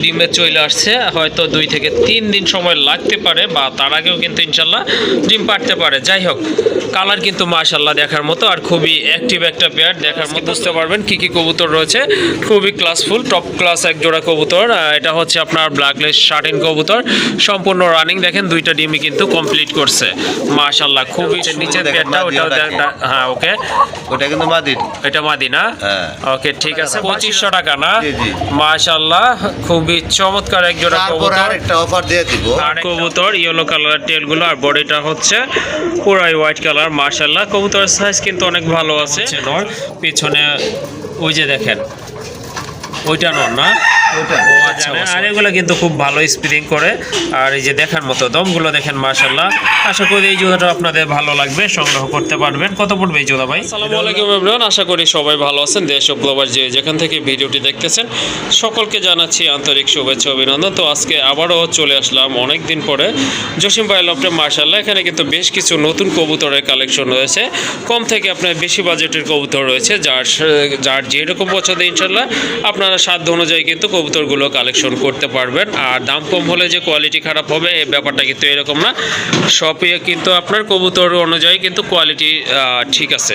ডিমে চলে আসছে, হয়তো 2 থেকে 3 দিন সময় লাগতে পারে বা তার আগেও কিন্তু ইনশাল্লাহ ডিম পারতে পারে। যাই হোক, কালার কিন্তু মাশাল্লাহ দেখার মতো আর খুবই অ্যাক্টিভ একটা পেয়ার। দেখার মতো বুঝতে পারবেন কি কি কবুতর রয়েছে। খুবই ক্লাসফুল, টপ ক্লাস এক জোড়া কবুতর। এটা হচ্ছে আপনার ব্ল্যাকলেস শার্টিন কবুতর, সম্পূর্ণ রানিং। দেখেন 2টা ডিমই কিন্তু কমপ্লিট করছে মাশাল্লাহ। খুবই নিচের পেয়ারটা ওটাও, হ্যাঁ ওকে, ওটা কিন্তু মাদি, এটা মাদি না? হ্যাঁ ওকে ঠিক আছে। 2500 টাকা না? মাশাল্লাহ খুবই চমৎকার এক জোড়া কবুতর। একটা অফার দিয়ে দিব। কবুতর ইয়েলো কালারের টেলগুলো আর বডিটা হচ্ছে পুরাই হোয়াইট কালার। মাশাল্লাহ কবুতরের সাইজ কিন্তু অনেক ভালো আছে। পিছনে ওই যে দেখেন, ওইটা নর না? আর এগুলো কিন্তু খুব ভালো স্পিডিং করে। আর এই যে দেখার মতো দমগুলো দেখেন মাশাল্লাহ। আশা করি এই জোড়াটা আপনাদের ভালো লাগবে, সংগ্রহ করতে পারবেন। কত পড়বে এই জোড়া ভাই? আসসালামু আলাইকুম এভরিওয়ান, আশা করি সবাই ভালো আছেন। দেশ ও প্রবাস যেখান থেকে ভিডিওটি দেখতেছেন সকলকে জানাচ্ছি আন্তরিক শুভেচ্ছা অভিনন্দন। তো আজকে আবারও চলে আসলাম অনেক দিন পরে জসিম ভাই লফটে। মাশাল্লাহ এখানে কিন্তু বেশ কিছু নতুন কবুতরের কালেকশন রয়েছে। কম থেকে আপনার বেশি বাজেটের কবুতর রয়েছে, যার যেরকম পছন্দ ইনশাল্লাহ আপনারা সাধ্য অনুযায়ী কিন্তু কবুতরগুলো কালেকশন করতে পারবেন। আর দাম কম হলে যে কোয়ালিটি খারাপ হবে এই ব্যাপারটা কিন্তু এরকম না। সবই কিন্তু আপনার কবুতর অনুযায়ী কিন্তু কোয়ালিটি ঠিক আছে।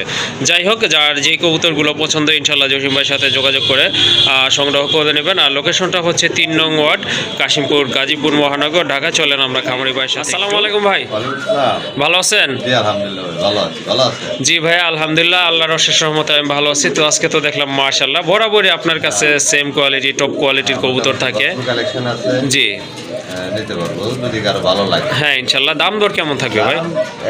যাই হোক, যার যেই কবুতরগুলো পছন্দ ইনশাল্লাহ জসিম ভাইয়ের সাথে যোগাযোগ করে সংগ্রহ করে নেবেন। আর লোকেশনটা হচ্ছে 3 নং ওয়ার্ড, কাশিমপুর, গাজীপুর মহানগর, ঢাকা। চলেন আমরা খামারি ভাইয়ের সাথে। আসসালামু আলাইকুম ভাই, ভালো আছেন? জি ভাই আলহামদুলিল্লাহ, আল্লাহর অশেষ রহমতে আমি ভালো আছি। তো আজকে তো দেখলাম মাশাল্লাহ বরাবরই আপনার কাছে সেম কোয়ালিটি, টপ কোয়ালিটির কবুতর থাকে। জি নিতে পারবো যদি কারো ভালো লাগে। হ্যাঁ ইনশাল্লাহ। দাম দর কেমন থাকবে ভাই?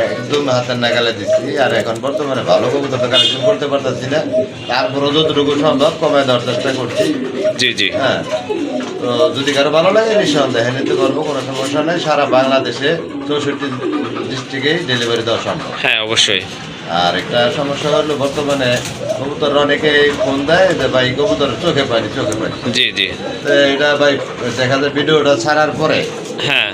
একদম হাতের নাগালে দিচ্ছি। আর এখন বর্তমানে ভালো কবুতর তো কালেকশন করতে পারতেছি না, তারপরে যতটুকু সম্ভব কমায় দেওয়ার চেষ্টা করছি। জি জি হ্যাঁ, তো যদি কারো ভালো লাগে নিঃসন্দেহে নিতে পারবো, কোনো সমস্যা নেই। সারা বাংলাদেশে 64 ডিস্ট্রিক্টে ডেলিভারি দেওয়া সম্ভব। হ্যাঁ অবশ্যই। আর একটা সমস্যা হলো বর্তমানে কবুতর অনেকে ফোন দেয় যে ভাই কবুতর চোখে পানি। জি জি। তো এটা ভাই দেখা যায় ভিডিওটা ছাড়ার পরে হ্যাঁ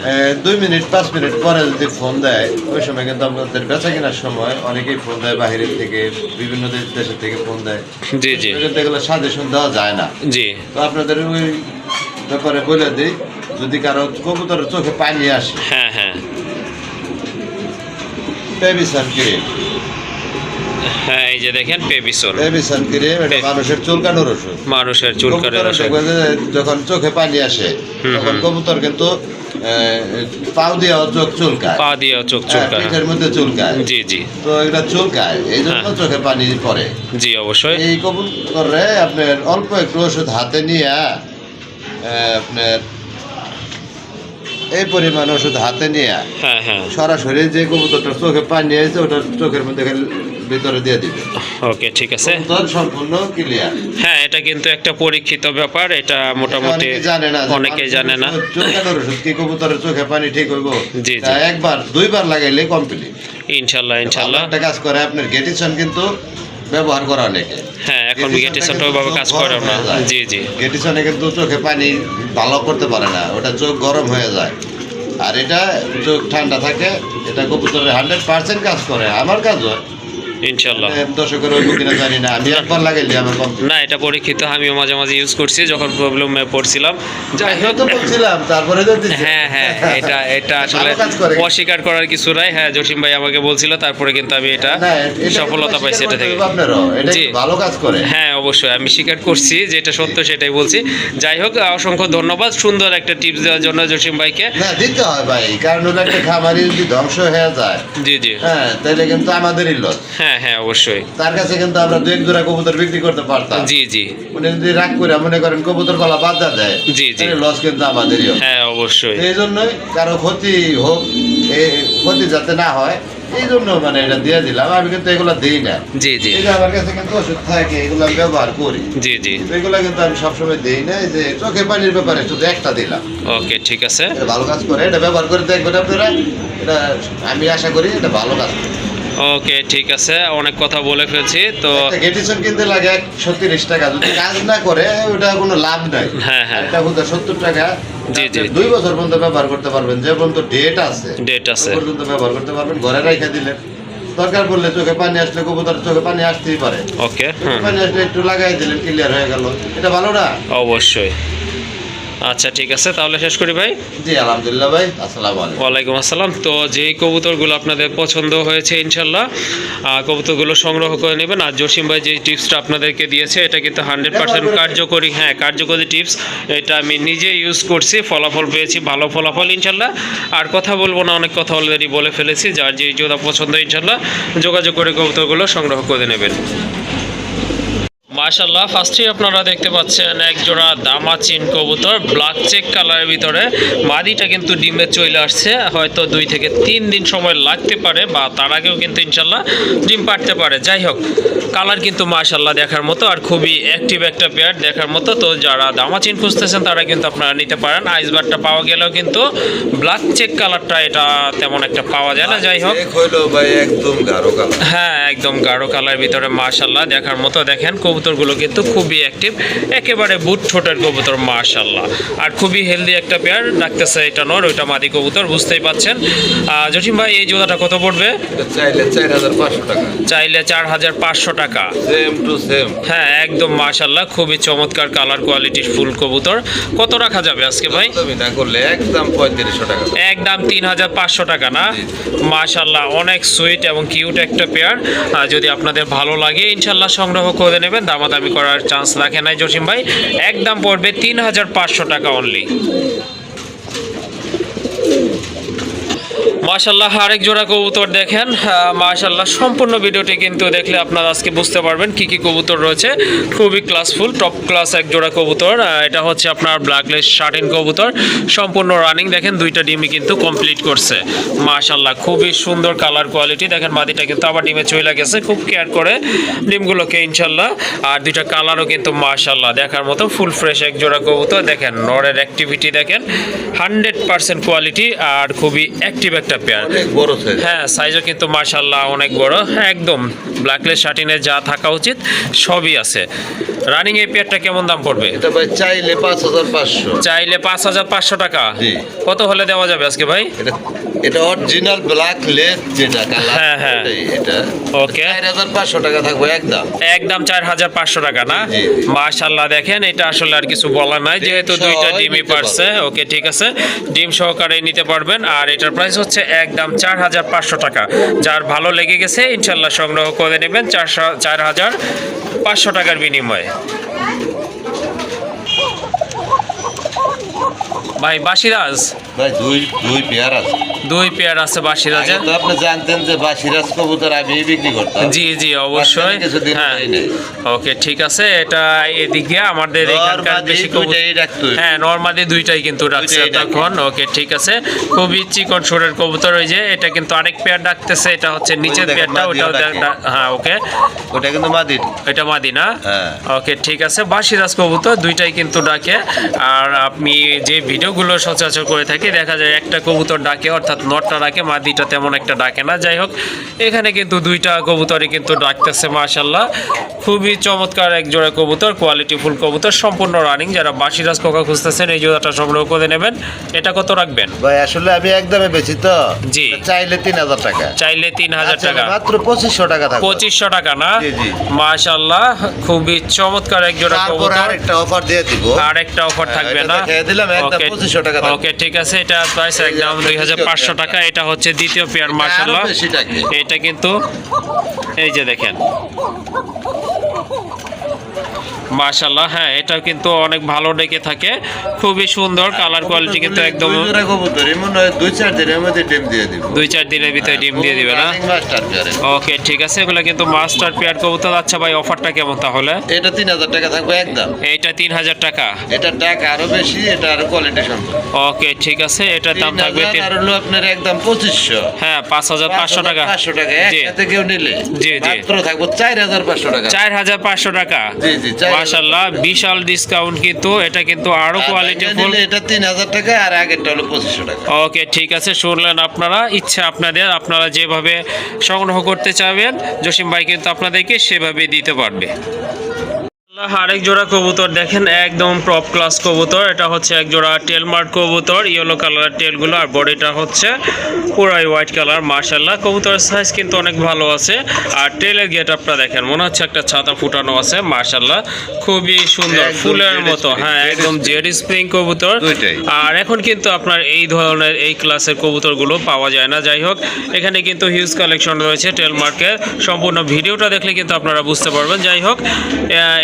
2 মিনিট 5 মিনিট পরে যদি ফোন দেয়, ওই সময় কিন্তু আমাদের বেচা কেনার সময় অনেকেই ফোন দেয়, বাহিরের থেকে বিভিন্ন দেশের থেকে ফোন দেয়। জি জি। এগুলো সাজেশন দেওয়া যায় না। জি। তো আপনাদের ওই ব্যাপারে বলে দিই, যদি কারো কবুতরের চোখে পানি আসে, হ্যাঁ হ্যাঁ পেবিসন ক্রিম। হ্যাঁ এই যে দেখেন পেবিসন ক্রিম, এটা মানুষের চুলকানোর ওষুধ। মানুষের চুলকানোর ওষুধ। যখন চোখে পানি আসে তখন কবুতর কিন্তু পাও দিয়ে চোখ চুলকায়, পা দিয়ে চোখ চুলকায়, পিঠের মধ্যে চুলকায়। জি জি। তো এটা চুলকায়, এই জন্য চোখে পানি পড়ে। জি অবশ্যই। এই কবুতরে আপনার অল্প একটু ওষুধ হাতে নিয়ে আপনার এই পরিমাণ ওষুধ হাতে নিয়ে হ্যাঁ হ্যাঁ সরাসরি যে কবুতরটার চোখে পানি আছে ওটা চোখের মধ্যে ভিতরে দিয়ে দিবে। ওকে ঠিক আছে, সম্পূর্ণ ক্লিয়ার। হ্যাঁ এটা কিন্তু একটা পরীক্ষিত ব্যাপার, এটা মোটামুটি অনেকে জানে না। চুলকানোর ওষুধ কি কবুতরের চোখে পানি ঠিক হইব? জি জি। একবার 2বার লাগাইলে কমপ্লিট ইনশাল্লাহ ইনশাল্লাহ। একটা কাজ করে আপনার গেটিসন কিন্তু ব্যবহার করা অনেকে। হ্যাঁ এখন গেটিসনটা ওইভাবে কাজ করে না। জি জি। গেটিসনে কিন্তু চোখে পানি ভালো করতে পারে না, ওটা চোখ গরম হয়ে যায়। আর এটা চোখ ঠান্ডা থাকে, এটা কবুতরের 100% কাজ করে। আমার কাজ হয় ইনশাল্লাহ। দর্শকের ওই কিনা জানি না, আমি একবার লাগাইলে আমার কমপ্লিট। না এটা পরীক্ষিত, আমিও মাঝে মাঝে ইউজ করছি যখন প্রবলেমে পড়ছিলাম। যাই হোক বলছিলাম তারপরে হ্যাঁ হ্যাঁ এটা আসলে অস্বীকার করার কিছু নাই। হ্যাঁ জসিম ভাই আমাকে বলছিল, তারপরে কিন্তু আমি এটা সফলতা পাইছি এটা থেকে। জি ভালো কাজ করে। হ্যাঁ অবশ্যই আমি স্বীকার করছি, যেটা সত্য সেটাই বলছি। যাই হোক অসংখ্য ধন্যবাদ সুন্দর একটা টিপস দেওয়ার জন্য জসিম ভাইকে। না দিতে হয় ভাই, কারণ ওটা একটা খামারি যদি ধ্বংস হয়ে যায়, জি জি, হ্যাঁ তাহলে কিন্তু আমাদেরই লস। হ্যাঁ হ্যাঁ অবশ্যই। তার কাছে কিন্তু আমরা 2-1 জোড়া কবুতর বিক্রি করতে পারতাম। জি জি। উনি যদি রাগ করে মনে করেন কবুতর গলা বাদ দেয়, জি জি, লস কিন্তু আমাদেরই। হ্যাঁ অবশ্যই। এই জন্যই কারো ক্ষতি হোক, ক্ষতি যাতে না হয় এই জন্য মানে এটা দিয়ে দিলাম। আমি কিন্তু এগুলো দিই না। জি জি। এই যে আমার কাছে কিন্তু ওষুধ থাকে, এগুলো আমি ব্যবহার করি। জি জি। এগুলো কিন্তু আমি সবসময় দিই না। এই যে চোখে পানির ব্যাপারে শুধু একটা দিলাম। ওকে ঠিক আছে, ভালো কাজ করে, এটা ব্যবহার করে দেখবেন আপনারা। এটা আমি আশা করি এটা ভালো কাজ করে। ওকে ঠিক আছে, অনেক কথা বলে ফেলছি। তো গেটিসন কিনতে লাগে 130 টাকা, যদি কাজ না করে ওটা কোনো লাভ নাই। হ্যাঁ হ্যাঁ এটা বলতে 70 টাকা। জি জি। 2 বছর পর্যন্ত ব্যবহার করতে পারবেন, যে পর্যন্ত ডেট আছে পর্যন্ত ব্যবহার করতে পারবেন। ঘরে রেখে দিলেন, দরকার পড়লে চোখে পানি আসলে কবুতর চোখে পানি আসতেই পারে। ওকে পানি আসলে একটু লাগাই দিলেন, ক্লিয়ার হয়ে গেল। এটা ভালো না? অবশ্যই। আচ্ছা ঠিক আছে, তাহলে শেষ করি ভাই। জি আলহামদুলিল্লাহ ভাই, আসসালামু আলাইকুম। ওয়ালাইকুম আসসালাম। তো যেই কবুতরগুলো আপনাদের পছন্দ হয়েছে ইনশাল্লাহ কবুতরগুলো সংগ্রহ করে নেবেন। আর জসিম ভাই যে টিপসটা আপনাদেরকে দিয়েছে এটা কিন্তু 100% কার্যকরী, হ্যাঁ কার্যকরী টিপস। এটা আমি নিজে ইউজ করছি, ফলাফল পেয়েছি, ভালো ফলাফল ইনশাল্লাহ। আর কথা বলবো না, অনেক কথা অলরেডি বলে ফেলেছি। যার যেই জোড়া পছন্দ ইনশাল্লাহ যোগাযোগ করে কবুতরগুলো সংগ্রহ করে নেবেন। মাশাআল্লাহ, ফার্স্টেই আপনারা দেখতে পাচ্ছেন এক জোড়া দামাচিন কবুতর ব্ল্যাক চেক কালারের ভিতরে। মাদিটা কিন্তু ডিমে চলে আসছে, হয়তো 2 থেকে 3 দিন সময় লাগতে পারে, বা তার আগেও কিন্তু ইনশাল্লাহ ডিম পাড়তে পারে। যাই হোক, কালার কিন্তু মাশাআল্লাহ দেখার মতো, আর খুবই অ্যাক্টিভ একটা পেয়ার দেখার মতো। তো যারা দামাচিন খুঁজতেছেন তারা কিন্তু আপনারা নিতে পারেন। আইসবারটা পাওয়া গেলেও কিন্তু ব্ল্যাক চেক কালারটা এটা তেমন একটা পাওয়া যায় না। যাই হোক, ভাই একদম গাঢ় কালার, হ্যাঁ একদম গাঢ় কালারের ভিতরে মাশাআল্লাহ দেখার মতো। দেখেন কবুতরগুলো কিন্তু খুবই অ্যাক্টিভ, একেবারে বুট ঠোঁটের কবুতর মাশাআল্লাহ। আর খুবই হেলদি একটা পেয়ার ডাকতেছে, এটা নর ওইটা মাদি কবুতর, বুঝতেই পাচ্ছেন। জসিম ভাই এই জোড়াটা কত পড়বে? চাইলে 4500 টাকা। চাইলে 4500 টাকা, সেম টু সেম। হ্যাঁ একদম মাশাআল্লাহ, খুবই চমৎকার কালার কোয়ালিটির ফুল কবুতর। কত রাখা যাবে আজকে ভাই? তুমি না করলে একদম 3500 টাকা। একদম 3500 টাকা না? মাশাআল্লাহ, অনেক সুইট এবং কিউট একটা পেয়ার। যদি আপনাদের ভালো লাগে ইনশাল্লাহ সংগ্রহ করে নেবেন, দামাদামি করার চান্স রাখে নাই জসিম ভাই। একদম পড়বে 3500 টাকা অনলি। মাশাআল্লাহ, আরেক জোড়া কবুতর দেখেন। মাশাআল্লাহ, সম্পূর্ণ ভিডিওটি কিন্তু দেখলে আপনারা আজকে বুঝতে পারবেন কি কি কবুতর রয়েছে। খুবই ক্লাসফুল, টপ ক্লাস এক জোড়া কবুতর। এটা হচ্ছে আপনার ব্ল্যাকলেস শার্টিন কবুতর, সম্পূর্ণ রানিং। দেখেন দুইটা ডিমই কিন্তু কমপ্লিট করছে মাশাআল্লাহ, খুবই সুন্দর কালার কোয়ালিটি। দেখেন মাদিটা কিন্তু আবার ডিমে চলে গেছে, খুব কেয়ার করে ডিমগুলোকে ইনশাল্লাহ। আর দুইটা কালারও কিন্তু মাশাআল্লাহ দেখার মতো, ফুল ফ্রেশ এক জোড়া কবুতর। দেখেন নরের অ্যাক্টিভিটি দেখেন, 100% কোয়ালিটি, আর খুবই অ্যাক্টিভ একটা পেয়ার। অনেক বড় সাইজ, হ্যাঁ সাইজও কিন্তু মাশাআল্লাহ অনেক বড়, একদম ব্ল্যাকলেস শার্টিনে যা থাকা উচিত সবই আছে। রানিং এই পেয়ারটা কেমন দাম পড়বে? এটা ভাই চাইলে 5500। চাইলে 5500 টাকা। জি। কত হলে দেওয়া যাবে আজকে ভাই? এটা অরিজিনাল ব্ল্যাকলেস যেটা কালার, হ্যাঁ হ্যাঁ এটা ওকে, 4500 টাকা থাকবে একদম। একদম 4500 টাকা না? জি। মাশাআল্লাহ, দেখেন এটা আসলে আর কিছু বলার নাই, যেহেতু ডিম দুইটা সহই ডিমই নিতে পারছে। ওকে ঠিক আছে, ডিম সহকারে নিতে পারবেন। আর এটার প্রাইস হচ্ছে একদম 4500 টাকা। যার ভালো লেগে গেছে ইনশাল্লাহ সংগ্রহ করে নেবেন 4500 টাকার বিনিময়ে। ভাই বাসিরাজ ভাই দুই পেয়ার আছে। 2 পেয়ার আছে বাসিরাজের। আগে তো আপনি জানতেন যে বাসিরাজ কবুতর আমি বিক্রি করতাম। জি জি অবশ্যই, কিছুদিন হ্যাঁ হয় নাই। ওকে ঠিক আছে। এটা এদিকে আমাদের এখানকার নরমাদি বেশি দুইটাই রাখতো। হ্যাঁ নরমাদি দুইটাই কিন্তু রাখছে দুইটাই রাখে। তখন। ওকে ঠিক আছে, খুবই চিকন সুরের কবুতর। ওই যে এটা কিন্তু আরেক পেয়ার ডাকতেছে, এটা হচ্ছে নিচের দেখেন, পেয়ারটা, মাদিও ওটাও ডাকে। হ্যাঁ ওকে, ওটা কিন্তু মাদির। এটা মাদি না? হ্যাঁ। ওকে ঠিক আছে, বাসিরাজ কবুতর দুইটাই কিন্তু ডাকে। আর আপনি যে ভিডিওগুলো সচরাচর করে থাকি দেখা যায় একটা কবুতর ডাকে, অর্থাৎ নটটা ডাকে, মাদিটা তেমন একটা ডাকে না। যাই হোক, এখানে কিন্তু দুইটা কবুতরই কিন্তু ডাকতেছে মাশাআল্লাহ। খুবই চমৎকার এক জোড়া কবুতর, কোয়ালিটি ফুল কবুতর, সম্পূর্ণ রানিং। যারা বাসিরাজ কোকা খুঁজতেছেন এই জোড়াটা সংগ্রহ করে নেবেন। এটা কত রাখবেন ভাই আসলে আমি একদমে বেশি তো। জি। চাইলে 3000 টাকা। চাইলে 3000 টাকা। মাত্র 2500 টাকা থাকবে। 2500 টাকা না? জি, জি। মাশাআল্লাহ, খুবই চমৎকার এক জোড়া তারপর কবুতর। আরেকটা অফার দিয়ে দিব। আর একটা অফার থাকবে এটা না? দেখিয়ে দিলাম, একদম 2500 টাকা থাকবে। ওকে ঠিক আছে, এটা প্রাইস একদম 2500 টাকা। এটা হচ্ছে দ্বিতীয় পেয়ার মাশাআল্লাহ। আরো বেশি টাকা। এটা কিন্তু এই যে দেখেন মাশাআল্লাহ, হ্যাঁ এটাও কিন্তু অনেক ভালো ডেকে থাকে, খুবই সুন্দর কালার কোয়ালিটি কিন্তু একদম। দুই জোড়া কবুতর মনে হয় 2-4 দিনের মধ্যে ডিম দিয়ে দিব। 2-4 দিনের ভিতরে ডিম দিয়ে দিবে না? মাস্টার পেয়ারে। ওকে ঠিক আছে, এগুলো কিন্তু মাস্টার পেয়ার কবুতর। আচ্ছা ভাই, অফারটা কেমন তাহলে? এটা 3000 টাকা থাকবে একদম। এইটা 3000 টাকা। এটা টাকা আরো বেশি, এটা আরো কোয়ালিটি সম্পন্ন। ওকে ঠিক আছে, এটার দাম থাকবে 3000 আর হলো আপনার একদম 2500। হ্যাঁ 5500 টাকা। 500 টাকা জি একসাথে কেউ নিলে জি জি মাত্র থাকবে 4500 টাকা। 4500 টাকা। জি জি, 4000 মাশাআল্লাহ, বিশাল ডিসকাউন্ট কিন্তু। এটা কিন্তু আরো কোয়ালিটি ফুল। এটা 3000 টাকা আর আগেরটা হলো 2500 টাকা। ওকে ঠিক আছে, শুনলেন আপনারা, ইচ্ছা আপনাদের, আপনারা যেভাবে সংগ্রহ করতে চাইবেন জসিম ভাই কিন্তু আপনাদেরকে সেভাবে দিতে পারবে। আরেক জোড়া কবুতর দেখেন, একদম টপ ক্লাস কবুতর। এটা হচ্ছে এক জোড়া টেলমার্ক কবুতর, ইয়েলো কালারের টেলগুলো, আর বডিটা হচ্ছে পুরাই হোয়াইট কালার। মাশাআল্লাহ কবুতরের সাইজ কিন্তু অনেক ভালো আছে। আর টেলের গেটআপটা দেখেন, মনে হচ্ছে একটা ছাতা ফুটানো আছে। মাশাআল্লাহ খুবই সুন্দর, একদম ফুলের জেড মতো। স্প্রিং, হ্যাঁ, জেড একদম স্প্রিং। জেড স্প্রিং কবুতর। দুইটাই। আর এখন কিন্তু আপনার এই ধরনের এই ক্লাসের কবুতরগুলো পাওয়া যায় না। যাই হোক, এখানে কিন্তু হিউজ কালেকশন রয়েছে টেলমার্কের। সম্পূর্ণ ভিডিওটা দেখলে কিন্তু আপনারা বুঝতে পারবেন। যাই হোক,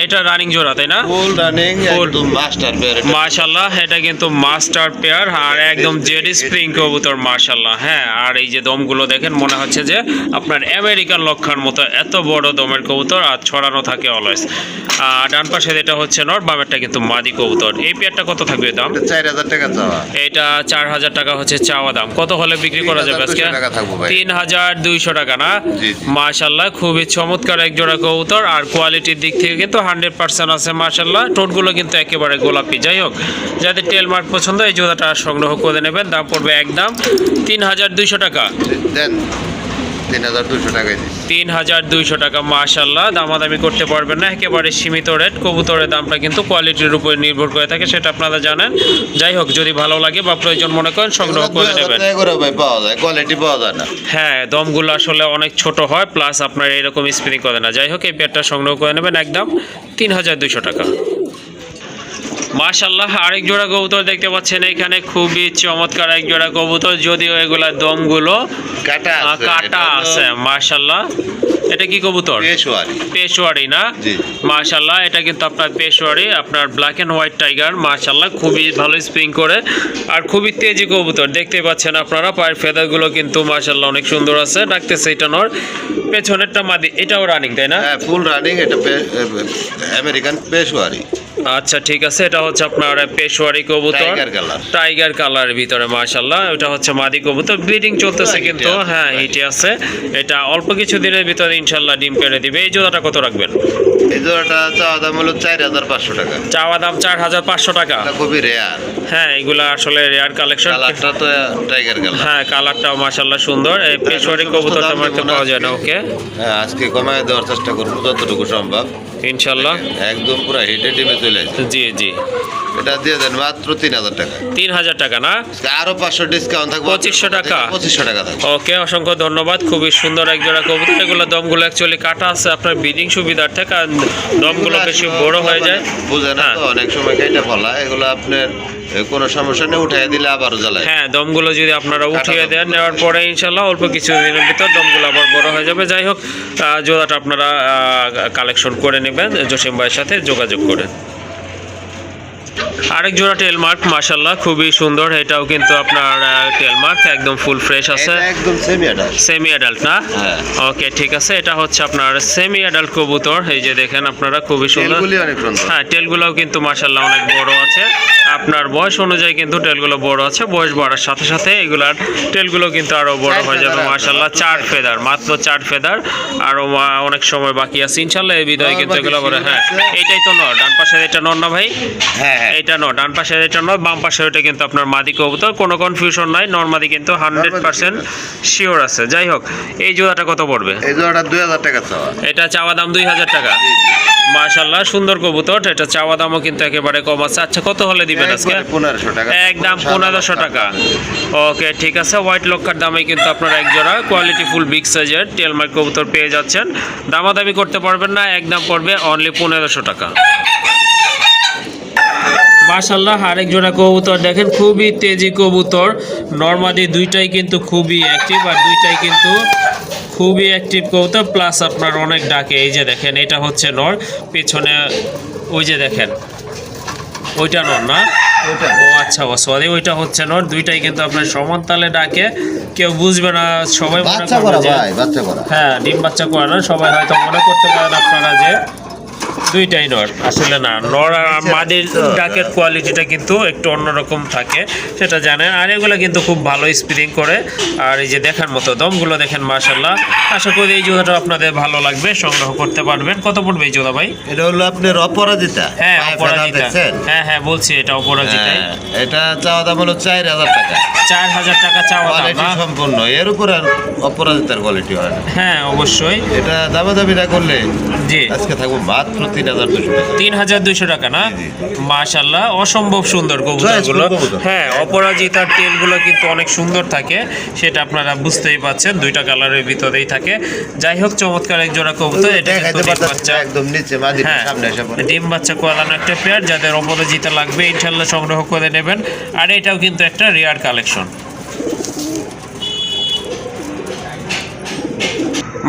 এটা রানিং জোড়া, তাই না? Full running Full। একদম মাস্টার পেয়ার। মাশাআল্লাহ এটা কিন্তু মাস্টার পেয়ার আর একদম জেড স্প্রিং কবুতর। মাশাআল্লাহ। হ্যাঁ, আর এই যে দমগুলো দেখেন, মনে হচ্ছে যে আপনার আমেরিকান লক্ষার মতো এত বড় দমের কবুতর, আর ছড়ানো থাকে অলওয়েজ। ডান পাশে এটা হচ্ছে নর, বামেরটা কিন্তু মাদি কবুতর। এই পেয়ারটা কত থাকবে দাম? 4000 টাকা চাওয়া। এটা 4000 টাকা হচ্ছে চাওয়া দাম। কত হলে বিক্রি করা যাবে আজকে? 3200 টাকা থাকবো ভাই। 3200 টাকা না? জি, জি। মাশাআল্লাহ খুবই চমৎকার এক জোড়া কবুতর, আর কোয়ালিটির দিক থেকে কিন্তু 100% আছে। মাশাআল্লাহ টোটগুলো কিন্তু একেবারে গোলাপি। যাই হোক, যাদের টেলমার্ক পছন্দ এই জোড়াটা সংগ্রহ করে নেবেন। দাম পড়বে একদম 3200 টাকা। দেন 3200 টাকায় দিচ্ছি। 3200 টাকা। মাশাআল্লাহ দামাদামি করতে পারবেন না, একেবারে সীমিত রেট। কবুতরের দামটা কিন্তু কোয়ালিটির উপর নির্ভর করে থাকে, সেটা আপনারা জানেন। যাই হোক, যদি ভালো লাগে বা প্রয়োজন মনে করেন সংগ্রহ করে 2000 নেবেন। টাকা করে ভাই পাওয়া যায়, কোয়ালিটি পাওয়া যায় না। হ্যাঁ, দমগুলো আসলে অনেক ছোট হয়, প্লাস আপনার এরকম স্পিনিং করে না। যাই হোক, এই পেয়ারটা সংগ্রহ করে নেবেন একদম 3200 টাকা। মাশাআল্লাহ আরেক জোড়া কবুতর দেখতে পাচ্ছেন এখানে, খুবই চমৎকার এক জোড়া কবুতর, যদিও এগুলা দমগুলো কাটা আছে, কাটা এটা হলো আছে। মাশাআল্লাহ এটা কি কবুতর? পেশোয়ারি। পেশোয়ারি না? জি। মাশাআল্লাহ এটা কিন্তু আপনার পেশোয়ারি, আপনার ব্ল্যাক এন্ড হোয়াইট টাইগার। মাশাআল্লাহ খুবই ভালো স্প্রিং করে, আর খুবই তেজি কবুতর। দেখতে পাচ্ছেন আপনারা, পায়ের ফেদারগুলো কিন্তু মাশাআল্লাহ অনেক সুন্দর আছে। ডাকতেছে এটা নর, পেছনেরটা মাদি। এটাও রানিং, তাই না? হ্যাঁ, ফুল রানিং। এটা আমেরিকান পেশোয়ারি। আচ্ছা ঠিক আছে, এটা হচ্ছে আপনার পেশোয়ারি কবুতর, টাইগার কালার। টাইগার কালারের ভিতরে। মাশাআল্লাহ এটা হচ্ছে মাদি কবুতর, ব্লিডিং চলতেছে কিন্তু। হিটে আছে, হ্যাঁ, হিটে আছে। এটা অল্প কিছু দিনের ভিতরে ইনশাআল্লাহ ডিম পেড়ে দিবে। এই জোড়াটা কত রাখবেন? এই জোড়াটা চাওয়া দাম হলো 4500 টাকা। চাওয়া দাম 4500 টাকা। এটা খুবই রেয়ার। হ্যাঁ, এগুলা আসলে রেয়ার কালেকশন। কালারটা তো টাইগার কালার। হ্যাঁ, কালারটাও মাশাআল্লাহ সুন্দর। এই পেশোয়ারি কবুতরটা মারতে পাওয়া যায় না। ওকে, হ্যাঁ, আজকে কমায় দেওয়ার চেষ্টা করবো যতটুকু সম্ভব। ইনশাআল্লাহ। একদম পুরো হিটে টিমে চলে আসছে। জি জি। এটা দিয়ে দেন মাত্র 3000 টাকা। 3000 টাকা না? আরো 500 ডিসকাউন্ট থাকবে। 2500 টাকা। 2500 টাকা থাকবে। ওকে, অসংখ্য ধন্যবাদ। খুবই সুন্দর এক জোড়া কবুতর। এগুলো দমগুলো অ্যাকচুয়ালি কাটা আছে আপনার ব্রিডিং সুবিধার্থে, কারণ দমগুলো বেশি বড় হয়ে যায়। বুঝে না তো, অনেক সময় কেটে ফেলা। এগুলো আপনার কোনো সমস্যা নেই, উঠাই দিলে আবারও জ্বালায়। হ্যাঁ, দমগুলো যদি আপনারা উঠিয়ে দেন, নেওয়ার পরে ইনশাল্লাহ অল্প কিছু দিনের ভিতর দমগুলো আবার বড় হয়ে যাবে। যাই হোক, জোড়াটা আপনারা কালেকশন করে নেবেন জসিম ভাইয়ের সাথে যোগাযোগ করে। আরেক জোড়া টেলমার্ক, মাশাআল্লাহ খুবই সুন্দর। এটাও কিন্তু আপনার টেলমার্ক, একদম ফুল ফ্রেশ আছে। এটা একদম সেমি অ্যাডাল্ট। সেমি অ্যাডাল্ট না? হ্যাঁ। ওকে ঠিক আছে, এটা হচ্ছে আপনার সেমি অ্যাডাল্ট কবুতর। এই যে দেখেন আপনারা, খুবই সুন্দর। তেলগুলি অনেক সুন্দর। হ্যাঁ, টেলগুলোও কিন্তু মাশাআল্লাহ অনেক বড় আছে। আপনার বয়স অনুযায়ী কিন্তু টেলগুলো বড় আছে। বয়স বাড়ার সাথে সাথে এগুলার টেলগুলো কিন্তু আরো বড় হয়ে যাবে। মাশাআল্লাহ 4 ফেদার, মাত্র 4 ফেদার। আরো অনেক সময় বাকি আছে ইনশাআল্লাহ এই বিদায় কিন্তু এগুলো বড়। হ্যাঁ, এইটাই তো নর। ডান পাশে এটা নর না ভাই? হ্যাঁ, এটা নর। ডান পাশে এটা নর, বাম পাশে এটা কিন্তু আপনার মাদি কবুতর। কোনো কনফিউশন নাই, নর মাদি কিন্তু 100% শিওর আছে। যাই হোক, এই জোড়াটা কত পড়বে? এই জোড়াটা 2000 টাকা চাওয়া। এটা চাওয়া দাম 2000 টাকা। মাশাআল্লাহ সুন্দর কবুতর। এটা চাওয়া দামও কিন্তু একেবারে কম আছে। আচ্ছা, কত হলে দিবেন আজকে? 1500 টাকা। একদম 1500 টাকা। ওকে ঠিক আছে, হোয়াইট লক্ষার দামে কিন্তু আপনারা এক জোড়া কোয়ালিটি ফুল বিগ সাইজের টেলমার্ক কবুতর পেয়ে যাচ্ছেন। দামাদামি করতে পারবেন না, একদম পড়বে অনলি 1500 টাকা। মাশাআল্লাহ আরেক জোড়া কবুতর দেখেন, খুবই তেজি কবুতর। নরমাদি দুইটাই কিন্তু খুবই অ্যাক্টিভ, আর দুইটাই কিন্তু খুবই অ্যাক্টিভ কবুতর, প্লাস আপনার অনেক ডাকে। এই যে দেখেন, এটা হচ্ছে নর, পেছনে ওই যে দেখেন ওইটা নর না? ও আচ্ছা, ও সরি, ওইটা হচ্ছে নর। দুইটাই কিন্তু আপনার সমান তালে ডাকে, কেউ বুঝবে না, সবাই মনে বাচ্চা করবে করা যে ভাই, বাচ্চা করা। হ্যাঁ ডিম বাচ্চা করে না, সবাই হয়তো মনে করতে পারেন আপনারা যে দুইটাই নর। আসলে না, নর আর মাদির ডাকের কোয়ালিটিটা কিন্তু একটু অন্যরকম থাকে, সেটা জানেন। আর এগুলো কিন্তু খুব ভালো স্পিনিং করে। আর এই যে দেখার মতো দমগুলো দেখেন, মাশাআল্লাহ। আশা করি এই জোড়াটা আপনাদের ভালো লাগবে, সংগ্রহ করতে পারবেন। কত পড়বে এই জোড়া ভাই? এটা হলো আপনার অপরাজিতা। হ্যাঁ, পায়ে ফেদা অপরাজিতা। দেখছেন? হ্যাঁ হ্যাঁ, বলছি এটা অপরাজিতাই। হ্যাঁ, এটা চাওয়া দাম হলো 4000 টাকা। 4000 টাকা চাওয়া দাম কোয়ালিটি না? সম্পূর্ণ। এর উপর আর অপরাজিতার কোয়ালিটি হয় না। হ্যাঁ অবশ্যই। এটা দামাদামি না করলে জি। আজকে থাকবো মাত্র 3200 টাকা। 3200 টাকা না? জি, মাশাআল্লাহ, অসম্ভব সুন্দর কবুতরগুলো। Choice কবুতর। হ্যাঁ, অপরাজিতার টেলগুলো কিন্তু অনেক সুন্দর থাকে, সেটা আপনারা বুঝতেই পাচ্ছেন, দুইটা কালারের ভিতরেই থাকে। যাই হোক, চমৎকার এক জোড়া কবুতর। এটা দেখাইতে কিন্তু ডিম পারতাছি বাচ্চা, না, একদম নিচে মাদি হ্যাঁ, সামনে এসে পড়ে। ডিম বাচ্চা কোয়ালানো একটা পেয়ার, যাদের অপরাজিতা লাগবে ইনশাল্লাহ সংগ্রহ করে নেবেন। আর এটাও কিন্তু একটা রেয়ার কালেকশন।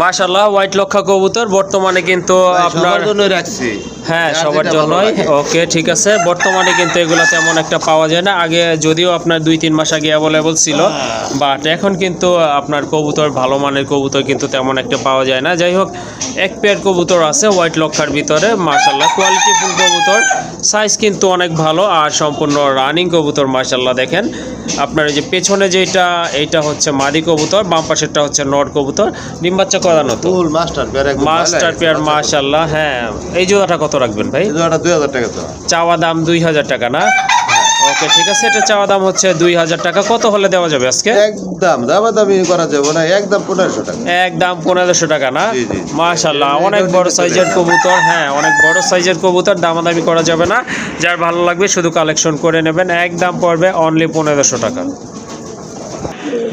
মাশাআল্লাহ, হোয়াইট লক্ষা কবুতর বর্তমানে কিন্তু আপনার সবার জন্য রাখছি। হ্যাঁ, যার সবার যেটা ভালো জন্যই। লাগে। ওকে, ঠিক আছে। বর্তমানে কিন্তু এগুলো তেমন একটা পাওয়া যায় না, আগে যদিও আপনার 2-3 মাস আগে অ্যাভেলেবল ছিল, বাট এখন কিন্তু আপনার কবুতর, ভালো মানের কবুতর কিন্তু তেমন একটা পাওয়া যায় না। যাই হোক, এক পেয়ার কবুতর আছে হোয়াইট লক্ষার ভিতরে, মাশাআল্লাহ কোয়ালিটি ফুল কবুতর, সাইজ কিন্তু অনেক ভালো আর সম্পূর্ণ রানিং কবুতর। মাশাআল্লাহ, দেখেন আপনার এই যে পেছনে যেটা, এইটা হচ্ছে মাদি কবুতর, বাম পাশেরটা হচ্ছে নর কবুতর, ডিম বাচ্চা করানো তো ফুল মাস্টার পেয়ার, একদম মাস্টার পেয়ার। মাশাআল্লাহ, হ্যাঁ। এই জোড়াটা কত রাখবেন ভাই? এই জোড়াটা 2000 টাকা তো। চাওয়া দাম 2000 টাকা না? ওকে, ঠিক আছে, এটা চাওয়া দাম হচ্ছে 2000 টাকা। কত হলে দেওয়া যাবে আজকে? একদম দামাদামি করা যাবে না, একদম 1500 টাকা। একদম 1500 টাকা না? জি, জি। মাশাআল্লাহ, অনেক বড় সাইজের কবুতর। হ্যাঁ, অনেক বড় সাইজের কবুতর, দামাদামি করা যাবে না। যার ভালো লাগবে শুধু কালেকশন করে নেবেন। একদম পড়বে অনলি 1500 টাকা।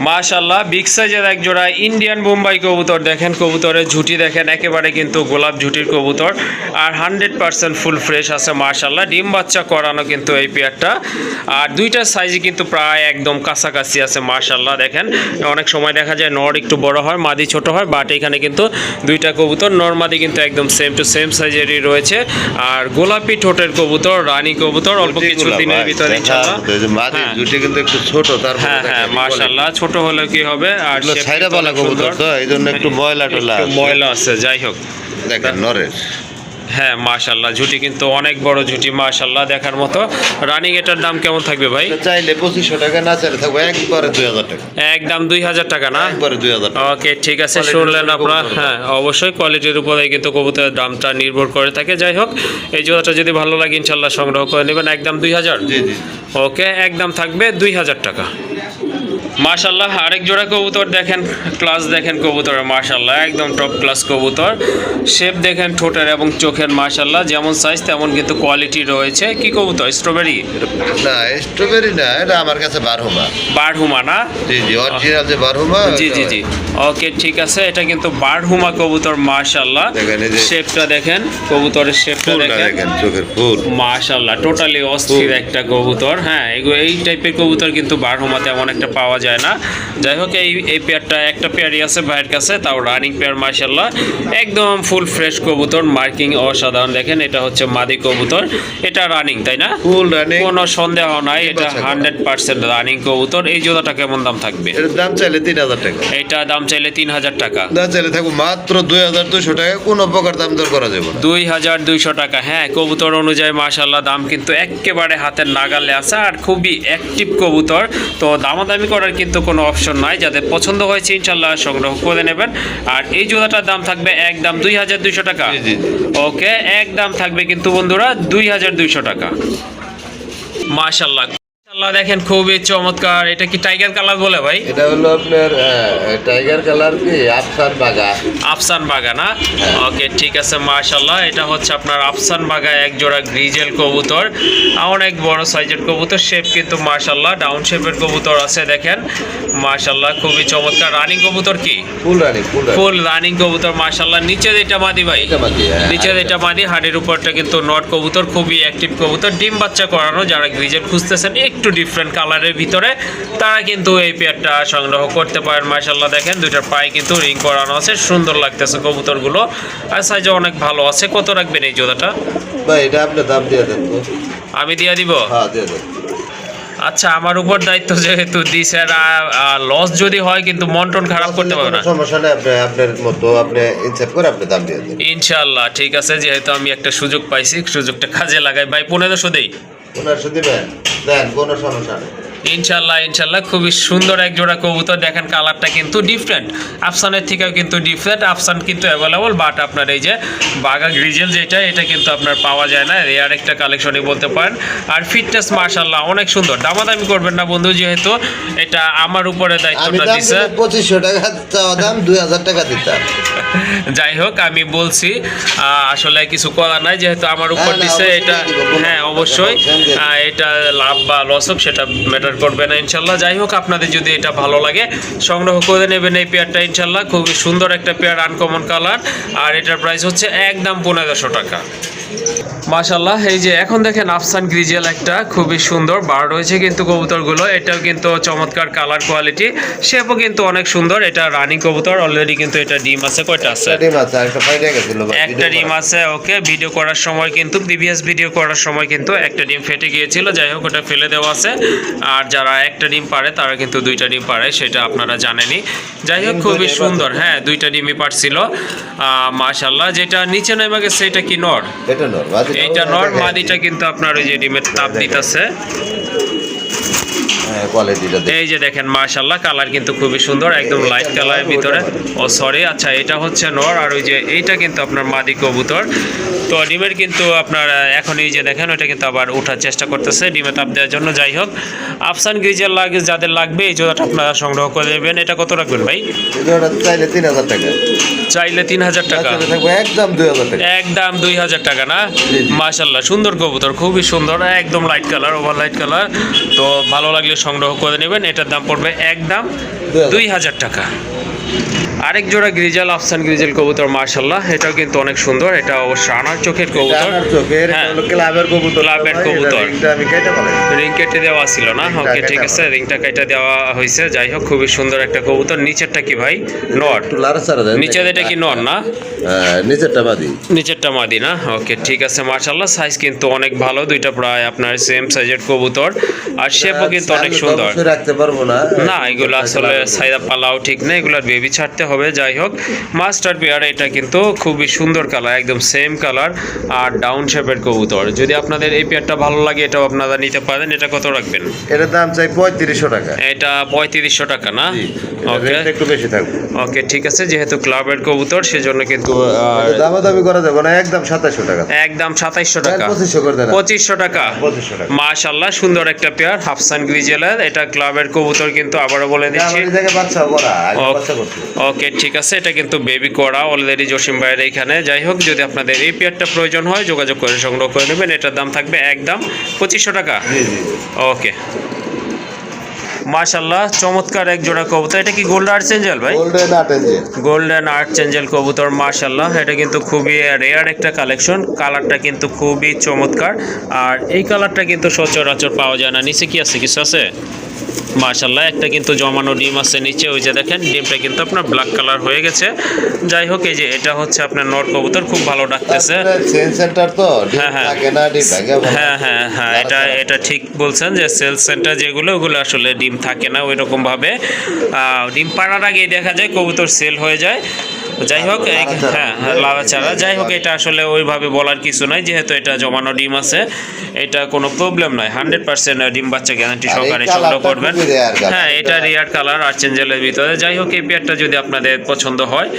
মাশাআল্লাহ, বিগ সাইজের এক জোড়া ইন্ডিয়ান বোম্বাই কবুতর। দেখেন কবুতরের ঝুঁটি দেখেন, একেবারে কিন্তু গোলাপ ঝুঁটির কবুতর, আর 100% ফুল ফ্রেশ আছে। মাশাআল্লাহ, ডিম বাচ্চা করানো কিন্তু এই পেয়ারটা, আর দুইটার সাইজই কিন্তু প্রায় একদম কাছাকাছি আছে। মাশাআল্লাহ, দেখেন অনেক সময় দেখা যায় নর একটু বড় হয়, মাদি ছোট হয়, বাট এখানে কিন্তু দুইটা কবুতর নর মাদি কিন্তু একদম সেম টু সেম সাইজেরই রয়েছে। আর গোলাপি ঠোঁটের কবুতর, রানী কবুতর, অল্প কিছু দিনের ভিতরে ইনশাআল্লাহ। মাদি হ্যাঁ। দুটি কিন্তু একটু ছোট, তারপরে হ্যাঁ হ্যাঁ, মাশাআল্লাহ, ছোট হলে কি হবে, আর এগুলো shape ছাইরা কিন্তু পালা অনেক কবুতর সুন্দর। তো, এই জন্য একটু ময়লা টলা একটু আছে। ময়লা আছে। যাই হোক, দেখেন নরের হ্যাঁ মাশাআল্লাহ, ঝুঁটি কিন্তু অনেক বড় ঝুঁটি, মাশাআল্লাহ দেখার মতো। রানিং এটার দাম কেমন থাকবে ভাই? এটা চাইলে 2500 টাকা, না চাইলে থাকবে একবারে 2000 টাকা। একদম 2000 টাকা না? একবারে 2000 টাকা। ওকে, ঠিক আছে, Quality-র শুনলেন উপরে আপনারা। কবুতর। হ্যাঁ, অবশ্যই কোয়ালিটির উপরে কিন্তু কবুতরের দামটা নির্ভর করে থাকে। যাই হোক, এই জোড়াটা যদি ভালো লাগে ইনশাআল্লাহ সংগ্রহ করে নেবেন। একদম 2000। জি জি। ওকে, একদম থাকবে 2000 টাকা। মাশাআল্লাহ, আরেক জোড়া কবুতর দেখেন, ক্লাস দেখেন কবুতরের, মাশাআল্লাহ একদম টপ ক্লাস কবুতর। শেপ দেখেন ঠোঁটের এবং চোখের, মাশাআল্লাহ যেমন সাইজ তেমন কিন্তু কোয়ালিটি রয়েছে। কি কবুতর? স্ট্রবেরি? না, স্ট্রবেরি না, এটা আমার কাছে বারহুমা। বারহুমা না? জি জি, অরিজিনাল যে বারহুমা। জি জি জি। ওকে, ঠিক আছে, এটা কিন্তু বারহুমা কবুতর। মাশাআল্লাহ, দেখেন এই যে শেপটা দেখেন, কবুতরের শেপটা ফুলটা দেখেন, দেখেন, চোখের ফুল। মাশাআল্লাহ টোটালি অস্থির একটা কবুতর। হ্যাঁ, এই টাইপের কবুতর কিন্তু বারহুমা তেমন একটা পাওয়া যায় না। যাই হোক, এই পেয়ারটা একটা পেয়ারই আছে ভাইয়ের কাছে, তাও রানিং পেয়ার। মাশাআল্লাহ, একদম ফুল ফ্রেশ কবুতর, মার্কিং অসাধারণ। দেখেন, এটা হচ্ছে মাদি কবুতর, এটা রানিং, তাই না? ফুল রানিং, কোনো সন্দেহ নাই, এটা বাচ্চা করা। 100% রানিং কবুতর। এই জোড়াটা কেমন দাম থাকবে? এর দাম চাইলে 3000 টাকা, এটা দাম চাইলে 3000 টাকা। না চাইলে থাকবো মাত্র 2200 টাকা। কোনো প্রকার দাম দর করা যাবে না। 2200 টাকা। হ্যাঁ, কবুতর অনুযায়ী মাশাআল্লাহ দাম কিন্তু একেবারে হাতের নাগালে আছে, আর খুবই অ্যাক্টিভ কবুতর। তো দামাদামি করার কিন্তু কোনো অপশন নাই। যাদের পছন্দ হয়েছে ইনশাআল্লাহ সংগ্রহ করে নেবেন। আর এই জোড়াটার দাম থাকবে একদম 2200 টাকা। জি, জি। ওকে, একদম থাকবে কিন্তু বন্ধুরা 2200 টাকা। মাশাআল্লাহ, মাশাআল্লাহ দেখেন খুবই চমৎকার। এটা কি টাইগার কালার বলে ভাই? এটা হলো আপনার টাইগার কালার, কি আফসান বাগা। আফসান বাগা না? ওকে, ঠিক আছে, মাশাআল্লাহ এটা হচ্ছে আপনার আফসান বাগা এক জোড়া গ্রিজেল কবুতর, অনেক বড় সাইজের কবুতর। শেপ কিন্তু মাশাআল্লাহ ডাউন শেপের কবুতর আছে, দেখেন মাশাআল্লাহ খুবই চমৎকার। রানিং কবুতর কি? ফুল রানিং, ফুল রানিং কবুতর, মাশাআল্লাহ। নিচে যেটা মাদি ভাই? হ্যাঁ। নিচে যেটা মাদি, হাড়ের উপরটা কিন্তু নট কবুতর, খুবই অ্যাক্টিভ কবুতর, ডিম বাচ্চা করানো। যারা গ্রিজেল খুঁজতেছেন একটু ডিফারেন্ট কালারের ভিতরে, তারা কিন্তু এই পেয়ারটা সংগ্রহ করতে পারেন। মাশাআল্লাহ দেখেন, দুইটার পায়ে কিন্তু রিং করানো আছে, সুন্দর লাগতেছে কবুতরগুলো, আর সাইজও অনেক ভালো আছে। কত রাখবেন এই জোড়াটা ভাই? এটা আপনি দাম দিয়ে দেন তো। আমি দিয়ে দিব? হ্যাঁ, দিয়ে দেন। আচ্ছা, আমার উপর দায়িত্ব যেহেতু দিছেন, লস যদি হয় কিন্তু মন টন খারাপ করতে পারবে না। সমস্যা নেই, আপনি আপনার মতো আপনি ইনসাফ করে আপনি দাম দিয়ে দেন। ইনশাআল্লাহ, ঠিক আছে, যেহেতু আমি একটা সুযোগ পাইছি, সুযোগটা কাজে লাগাই। ভাই 1500 দেই? 1500 দিবেন? দেন, কোনো সমস্যা নেই। ইনশাল্লাহ ইনশাল্লাহ খুবই সুন্দর এক জোড়া কবুতর। দেখেন কালারটা কিন্তু ডিফারেন্ট, আফসানের থেকেও কিন্তু ডিফারেন্ট। আফসান কিন্তু অ্যাভেলেবল, বাট আপনার এই যে বাঘা গ্রিজেল যেটা, এটা কিন্তু আপনার পাওয়া যায় না, রেয়ার একটা কালেকশনই বলতে পারেন। আর ফিটনেস মাশাল্লাহ অনেক সুন্দর। দামাদামি করবেন না বন্ধু, যেহেতু এটা আমার উপরে দায়িত্বটা দিছে। 2500 টাকা চাওয়া দাম, 2000 টাকা দিতাম। যাই হোক আমি বলছি আসলে কিছু করার নাই, যেহেতু আমার উপর হ্যাঁ, না, দিছে অবশ্যই এটা। দিব, কোনো হ্যাঁ অবশ্যই সমস্যা নেই। এটা লাভ বা লস হোক সেটা ম্যাটার করবে না ইনশাল্লাহ। যাই হোক আপনাদের যদি এটা ভালো লাগে সংগ্রহ করে নেবেন এই পেয়ারটা ইনশাল্লাহ। খুবই সুন্দর একটা পেয়ার, আনকমন কালার। আর এটার প্রাইস হচ্ছে একদম 1500 টাকা। মাশাল্লাহ এই যে এখন দেখেন আফসান গ্রিজেল একটা খুবই সুন্দর বার রয়েছে কিন্তু কবুতরগুলো, এটাও কিন্তু চমৎকার কালার কোয়ালিটি, শেপও কিন্তু অনেক সুন্দর। এটা রানিং কবুতর অলরেডি, কিন্তু এটা ডিম আছে। কয়টা আছে? ডিম আছে, একটা ফাইটা গেছিল ভাই, একটা ডিম আছে। ওকে, ভিডিও করার সময় কিন্তু প্রিভিয়াস ভিডিও করার সময় কিন্তু একটা ডিম ফেটে গিয়েছিল। যাই হোক ওটা ফেলে দেওয়া আছে। আর যারা একটা ডিম পারে তারা কিন্তু দুইটা ডিম পারে, সেটা আপনারা জানেনই। যাই হোক খুবই সুন্দর, হ্যাঁ দুইটা ডিমই পারছিল মাশাল্লাহ। যেটা নিচে নেমে গেছে এটা কি নর? এটা নর, এইটা নর, মাদিটা কিন্তু আপনার ওই যে ডিমের তাপ দিতেছে। কোয়ালিটিটা এই যে দেখেন মাশাল্লাহ কালার কিন্তু খুবই সুন্দর, একদম লাইট কালারের ভিতরে। ও সরি, আচ্ছা এটা হচ্ছে নর, আর ওই যে এইটা কিন্তু আপনার মাদি কবুতর। তো ডিমের কিন্তু আপনার এখন এই যে দেখেন ওইটা কিন্তু আবার ওঠার চেষ্টা করতেছে ডিমে তাপ দেওয়ার জন্য। যাই হোক আফসান গ্রিজেল লাগে যাদের লাগবে এই জোড়াটা আপনারা সংগ্রহ করে নেবেন। এটা কত রাখবেন ভাই? এটা চাইলে 3000 টাকা, চাইলে 3000 টাকা, একদম 2000 টাকা, একদম 2000 টাকা না? মাশাল্লাহ সুন্দর কবুতর, খুবই সুন্দর, একদম light colour, over light colour. তো ভালো লাগলে সংগ্রহ করে নেবেন। এটার দাম পড়বে একদম 2000 টাকা। আরেক জোড়া গ্রিজেল, আফসান গ্রিজেল কবুতর মাশাল্লাহ, এটাও কিন্তু অনেক সুন্দর। এটা অবশ্য আনার চোখের কবুতর, হ্যাঁ ক্লাবের কবুতর, ক্লাবের কবুতর। আমি কেটে বলে রিং কেটে দেওয়া ছিল না? ওকে ঠিক আছে, রিংটা কেটে দেওয়া হয়েছে। যাই হোক খুবই সুন্দর একটা কবুতর। নিচেরটা কি ভাই? নর? নিচের এটা কি নর না? নিচেরটা মাদি, নিচেরটা মাদি না? ওকে ঠিক আছে মাশাল্লাহ। সাইজ কিন্তু অনেক ভালো, দুইটা প্রায় আপনার সেম সাইজের কবুতর। আর শেপও কিন্তু অনেক সুন্দর। রাখতে পারবো না, না এগুলো আসলে সাইদা পালাও ঠিক না, এগুলোর বেবি ছাড়তে হবে। যাই হোক মাস্টার পেয়ার, এটা কিন্তু খুবই সুন্দর কালার, একদম সেম কালার আর ডাউন শেপের কবুতর। যদি আপনাদের এই পেয়ারটা ভালো লাগে এটাও আপনারা নিতে পারেন। এটা কত রাখবেন? এটার দাম চাই 3500 টাকা। এটা 3500 টাকা না? ওকে একটু বেশি থাকবে। ওকে ঠিক আছে, যেহেতু ক্লাবের কবুতর সেজন্য কিন্তু দামাদামি করা যাবে না, একদম 2700 টাকা, একদম 2700 টাকা, 2500 করে দেন, 2500 টাকা। 2500 টাকা মাশাআল্লাহ সুন্দর একটা পেয়ার হাফসান গ্রিজেলের, এটা ক্লাবের কবুতর কিন্তু আবারও বলে দিচ্ছি। এই জায়গায় বাচ্চা করা, আগে বাচ্চা করতে। ওকে ঠিক আছে, এটা কিন্তু বেবি করা অলরেডি জসিম ভাইয়ের এখানে। যাই হোক যদি আপনাদের এই পেয়ারটা প্রয়োজন হয় যোগাযোগ করে সংগ্রহ করে নেবেন। এটার দাম থাকবে একদম 2500 টাকা। জি জি ওকে মাশাআল্লাহ চমৎকার এক জোড়া কবুতর। এটা কি গোল্ড আর্ট চেঞ্জেল ভাই? গোল্ডেন আর্টেঞ্জেল, গোল্ডেন আর্ট চেঞ্জেল কবুতর মাশাআল্লাহ। এটা কিন্তু খুবই রেয়ার একটা কালেকশন, কালারটা কিন্তু খুবই চমৎকার। আর এই কালারটা কিন্তু সচরাচর পাওয়া যায় না। নিচে কি আছে? কিছু আছে মাশাআল্লাহ। একটা কিন্তু জমানো ডিম আছে নিচে, ওই যে দেখেন ডিমটা কিন্তু আপনার ব্ল্যাক কালার হয়ে গেছে। যাই হোক এই যে এটা হচ্ছে আপনার নর কবুতর, খুব ভালো ডাকতেছে। সেল সেন্টার তো হ্যাঁ হ্যাঁ থাকে না, ডিম থাকে। হ্যাঁ হ্যাঁ হ্যাঁ এটা ঠিক বলছেন যে সেল সেন্টার যেগুলো ওগুলো আসলে ডিম থাকে না ওই রকম ভাবে। ডিম পাড়ার আগেই দেখা যায় কবুতর সেল হয়ে যায়। যাই হোক হ্যাঁ লাড়াচাড়া। যাই হোক এটা আসলে ওইভাবে বলার কিছু নাই, যেহেতু এটা জমানো ডিম আছে এটা কোনো প্রবলেম নয়। 100% ডিম বাচ্চা গ্যারান্টি সহকারে সংগ্রহ করবেন। হ্যাঁ এটা রিয়ার কালার আর চেঞ্জেলের ভিতরে। যাই হোক এই পেয়ারটা যদি আপনাদের পছন্দ হয়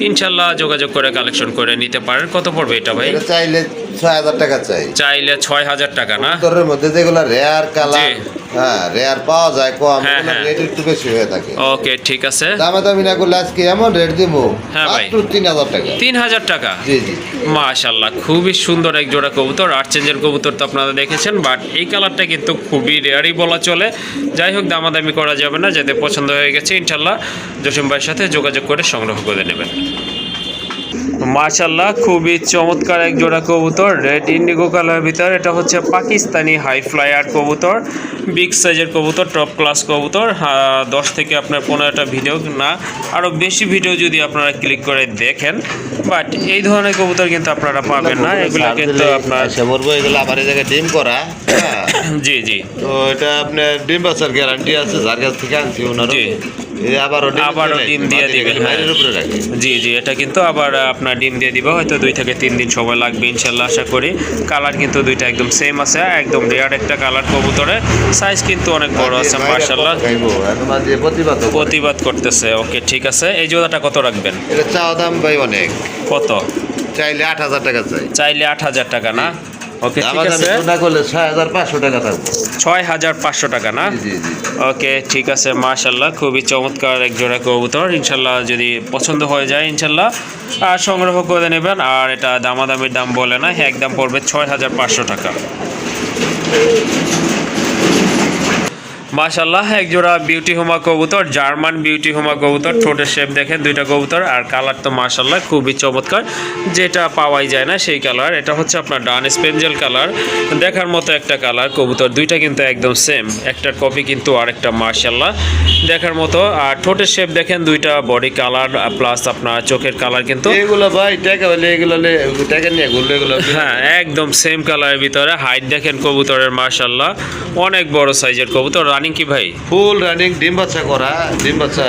ইনশাল্লাহ যোগাযোগ করে কালেকশন করে নিতে পারেন। কত পড়বে এটা ভাই? এটা চাইলে 6000 টাকা চাই। চাইলে 6000 টাকা না? তোর মধ্যে যেগুলো রেয়ার কালার, হ্যাঁ রেয়ার পাওয়া যায় কম, হ্যাঁ, হ্যাঁ। রেট একটু বেশি হয়ে থাকে। ওকে ঠিক আছে, দামে দামি না করলে আজকে এমন রেট দিব, হ্যাঁ ভাই। মাত্র 3000 টাকা। 3000 টাকা? জি জি মাশাআল্লাহ খুবই সুন্দর এক জোড়া কবুতর। আর্ট চেঞ্জের কবুতর তো আপনারা দেখেছেন, বাট এই কালারটা কিন্তু খুবই রেয়ারই বলা চলে। যাই হোক দামাদামি করা যাবে না, যাদের পছন্দ হয়ে গেছে ইনশাল্লাহ জসিম ভাইয়ের সাথে যোগাযোগ করে সংগ্রহ করে নেবেন। মাশাআল্লাহ খুবই চমৎকার এক জোড়া কবুতর, রেড ইন্ডিগো কালারের ভিতর। এটা হচ্ছে পাকিস্তানি হাই ফ্লায়ার কবুতর, বিগ সাইজের কবুতর, টপ ক্লাস কবুতর। 10 থেকে আপনার 15টা ভিডিও না আরও বেশি ভিডিও যদি আপনারা ক্লিক করে দেখেন, বাট এই ধরনের কবুতর কিন্তু আপনারা পাবেন না। এগুলো কিন্তু আপনার বলবো এগুলো আমার এই জায়গায় ডিম করা, হ্যাঁ। জি জি তো এটা আপনার ডিম বাচ্চার গ্যারান্টি আছে, যার কাছ থেকে আনছি ওনার। জি এই আবারও ডিম দিয়ে দিবে, হ্যাঁ। বাইরের উপরে রাখি। জি জি, এটা কিন্তু আবার আপনার ডিম দিয়ে দিবে, হয়তো 2 থেকে 3 দিন সময় লাগবে ইনশাল্লাহ আশা করি। কালার কিন্তু দুইটা একদম সেম আছে, একদম রেয়ার একটা কালার কবুতরের। সাইজ কিন্তু অনেক বড় আছে মাশাআল্লাহ, খাইবো এখন মাঝে প্রতিবাদ করতেছে। ওকে ঠিক আছে, এই জোড়াটা কত রাখবেন? এটা চাওয়া দাম ভাই অনেক, কত চাইলে 8,000 টাকা চাই। চাইলে 8,000 টাকা না? ওকে ঠিক আমাদের আছে, না করলে 6,500 টাকা থাকবে। 6,500 টাকা না? জি জি জি। ওকে ঠিক আছে মাশাল্লাহ, খুবই চমৎকার এক জোড়া কবুতর। ইনশাল্লাহ যদি পছন্দ হয়ে যায় ইনশাল্লাহ আর সংগ্রহ করে নেবেন। আর এটা দামাদামির দাম বলে না, একদম পড়বে 6,500 টাকা। মাশাল্লাহ, এক জোড়া বিউটি হোমা কবুতর, জার্মান বিউটি হোমা কবুতর। ঠোঁটের শেপ দেখেন দুইটা কবুতর, আর কালার তো মাশাল্লাহ খুবই চমৎকার, যেটা পাওয়াই যায় না সেই কালার। এটা হচ্ছে আপনার ডান স্পেঞ্জেল কালার, দেখার মতো একটা কালার কবুতর। দুইটা কিন্তু একদম সেম, একটার কপি কিন্তু আরেকটা মাশাল্লাহ দেখার মতো। আর ঠোঁটের শেপ দেখেন দুইটা, বডি কালার প্লাস আপনার চোখের কালার কিন্তু এগুলো ভাই টাকা বলে এগুলো টাকা নিয়ে ঘুরলে এগুলো হ্যাঁ একদম সেম কালারের ভিতরে। হাইট দেখেন কবুতরের মাশাল্লাহ অনেক বড় সাইজের কবুতর। রানিং কি ভাই? ফুল রানিং, ডিম বাচ্চা করা। ডিম বাচ্চা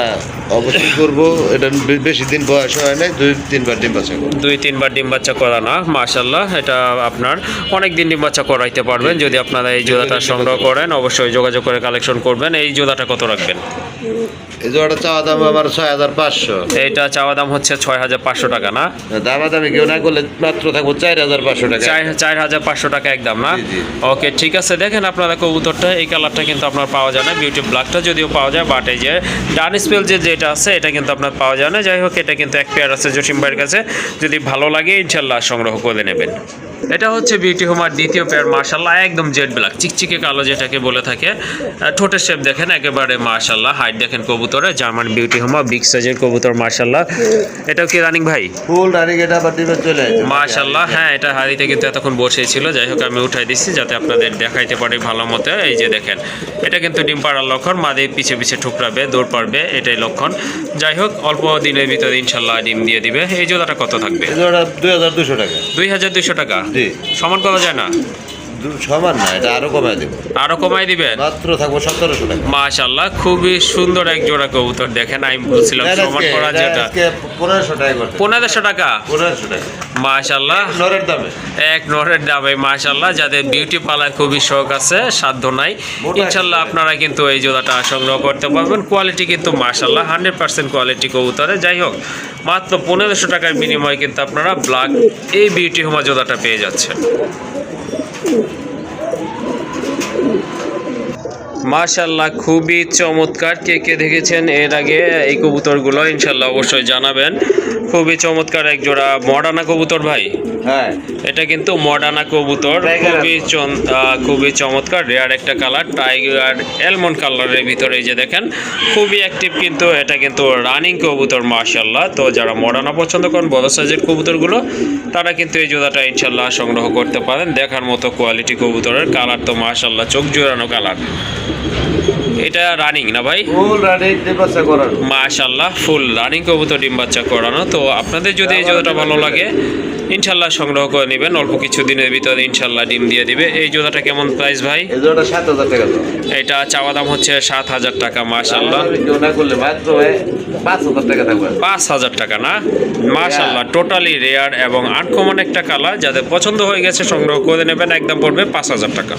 অবশ্যই করবো, এটা বেশি দিন বয়স হয় নাই, 2-3 বার ডিম বাচ্চা করবো। 2-3 বার ডিম বাচ্চা করা না? মাশাল্লাহ, এটা আপনার অনেক দিন ডিম বাচ্চা করাইতে পারবেন। যদি আপনারা এই জোড়াটা সংগ্রহ করেন অবশ্যই যোগাযোগ করে কালেকশন করবেন। এই জোড়াটা কত রাখবেন? এই জোড়াটা চাওয়া দাম আমার 6,500। এইটা চাওয়া দাম হচ্ছে 6,500 টাকা না? দামাদামি কেউ না করলে মাত্র থাকবো 4,500 টাকা। 4,500 টাকা একদম না? জি, জি। ওকে ঠিক আছে, দেখেন আপনারা কবুতরটা, এই কালারটা কিন্তু আপনার পাওয়া যায় না। বিউটি ব্ল্যাকটা যদিও পাওয়া যায়, বাট এই যে ডান স্পেল যেটা আছে এটা কিন্তু আপনার পাওয়া যায় না। যাই হোক, এটা কিন্তু এক পেয়ার আছে জসিম ভাইয়ের কাছে, যদি ভালো লাগে ইনশাল্লাহ সংগ্রহ করে নেবেন। এটা হচ্ছে বিউটি হোমার দ্বিতীয় পেয়ার মাশাল্লাহ, একদম জেড ব্ল্যাক, চিকচিকে কালো যেটাকে বলে থাকে। ঠোঁটের শেপ দেখেন একেবারে মাশাল্লাহ। হাইট দেখেন কবুতরে, জার্মান বিউটি হোমা বিগ সাইজের কবুতর মাশাল্লাহ। এটাও কি রানিং ভাই? ফুল রানিং, এটা আবার ডিমে চলে আসে মাশাল্লাহ। হ্যাঁ, এটা হাড়িতে কিন্তু এতক্ষণ বসেই ছিল। যাই হোক, আমি উঠাই দিচ্ছি যাতে আপনাদের দেখাইতে পারি ভালো মতো। এই যে দেখেন, এটা কিন্তু ডিম পাড়ার লক্ষণ, মাদে পিছে পিছে ঠুকরাবে, দৌড় পারবে, এটাই লক্ষণ। যাই হোক, অল্প দিনের ভিতরে ইনশাল্লাহ ডিম দিয়ে দিবে। এই জোড়াটা কত থাকবে? এই জোড়া 2,200 টাকা। 2,200 টাকা? জি। সমান করা যায় না? সমান না, এটা আরো কমায় দেবো। আরো কমাই দিবেন? মাত্র থাকবো 1,700 টাকা। মাশাল্লাহ, খুবই সুন্দর এক জোড়া কবুতর। দেখেন, আমি বলছিলাম সমান করা যেটা 1,500 টাকা করতে। 1,500 টাকা? 1,500 টাকা মাশাল্লাহ, নরের দামে। এক নরের দামে মাশাল্লাহ। যাদের বিউটি পার্লার খুবই শখ আছে, সাধ্য নাই, ইনশাল্লাহ আপনারা কিন্তু এই জোড়াটা সংগ্রহ করতে পারবেন। কোয়ালিটি কিন্তু মাশাল্লাহ 100% কোয়ালিটি কবুতরে। যাই হোক, মাত্র 1,500 টাকার বিনিময়ে কিন্তু আপনারা ব্ল্যাক এই বিউটি হোমা জোড়াটা পেয়ে যাচ্ছেন। মাশাল্লাহ, খুবই চমৎকার। কে কে দেখেছেন এর আগে এই কবুতরগুলো ইনশাল্লাহ অবশ্যই জানাবেন। খুবই চমৎকার এক জোড়া মডার্না কবুতর ভাই। হ্যাঁ, এটা কিন্তু মডার্না কবুতর, খুবই চমৎকার, রেয়ার একটা কালার, টাইগার অ্যালমন্ড কালারের ভিতরে। এই যে দেখেন, খুবই অ্যাক্টিভ কিন্তু। এটা কিন্তু রানিং কবুতর মাশাল্লাহ। তো যারা মডার্না পছন্দ করেন, বড় সাইজের কবুতরগুলো, তারা কিন্তু এই জোড়াটা ইনশাল্লাহ সংগ্রহ করতে পারেন। দেখার মতো কোয়ালিটি কবুতরের, কালার তো মাশাল্লাহ চোখ জোড়ানো কালার। এটা রানিং না ভাই? ফুল রানিং, ডিম বাচ্চা করানো। মাশাল্লাহ, ফুল রানিং কবুতর, ডিম বাচ্চা করানো। তো আপনাদের যদি এই জোড়াটা ভালো লাগে ইনশাল্লাহ সংগ্রহ করে নেবেন, অল্প কিছু দিনের ভিতরে ইনশাল্লাহ ডিম দিয়ে দিবে। এই জোড়াটা কেমন প্রাইস ভাই? এই জোড়াটা 7,000 টাকা। এটা চাওয়া দাম হচ্ছে 7,000 টাকা মাশাল্লাহ। কেউ না করলে মাত্র 5,000 টাকা থাকবে। 5,000 টাকা না? মাশাল্লাহ, টোটালি রেয়ার এবং আনকমন একটা কালার। যাদের পছন্দ হয়ে গেছে সংগ্রহ করে নেবেন, একদম পড়বে 5,000 টাকা।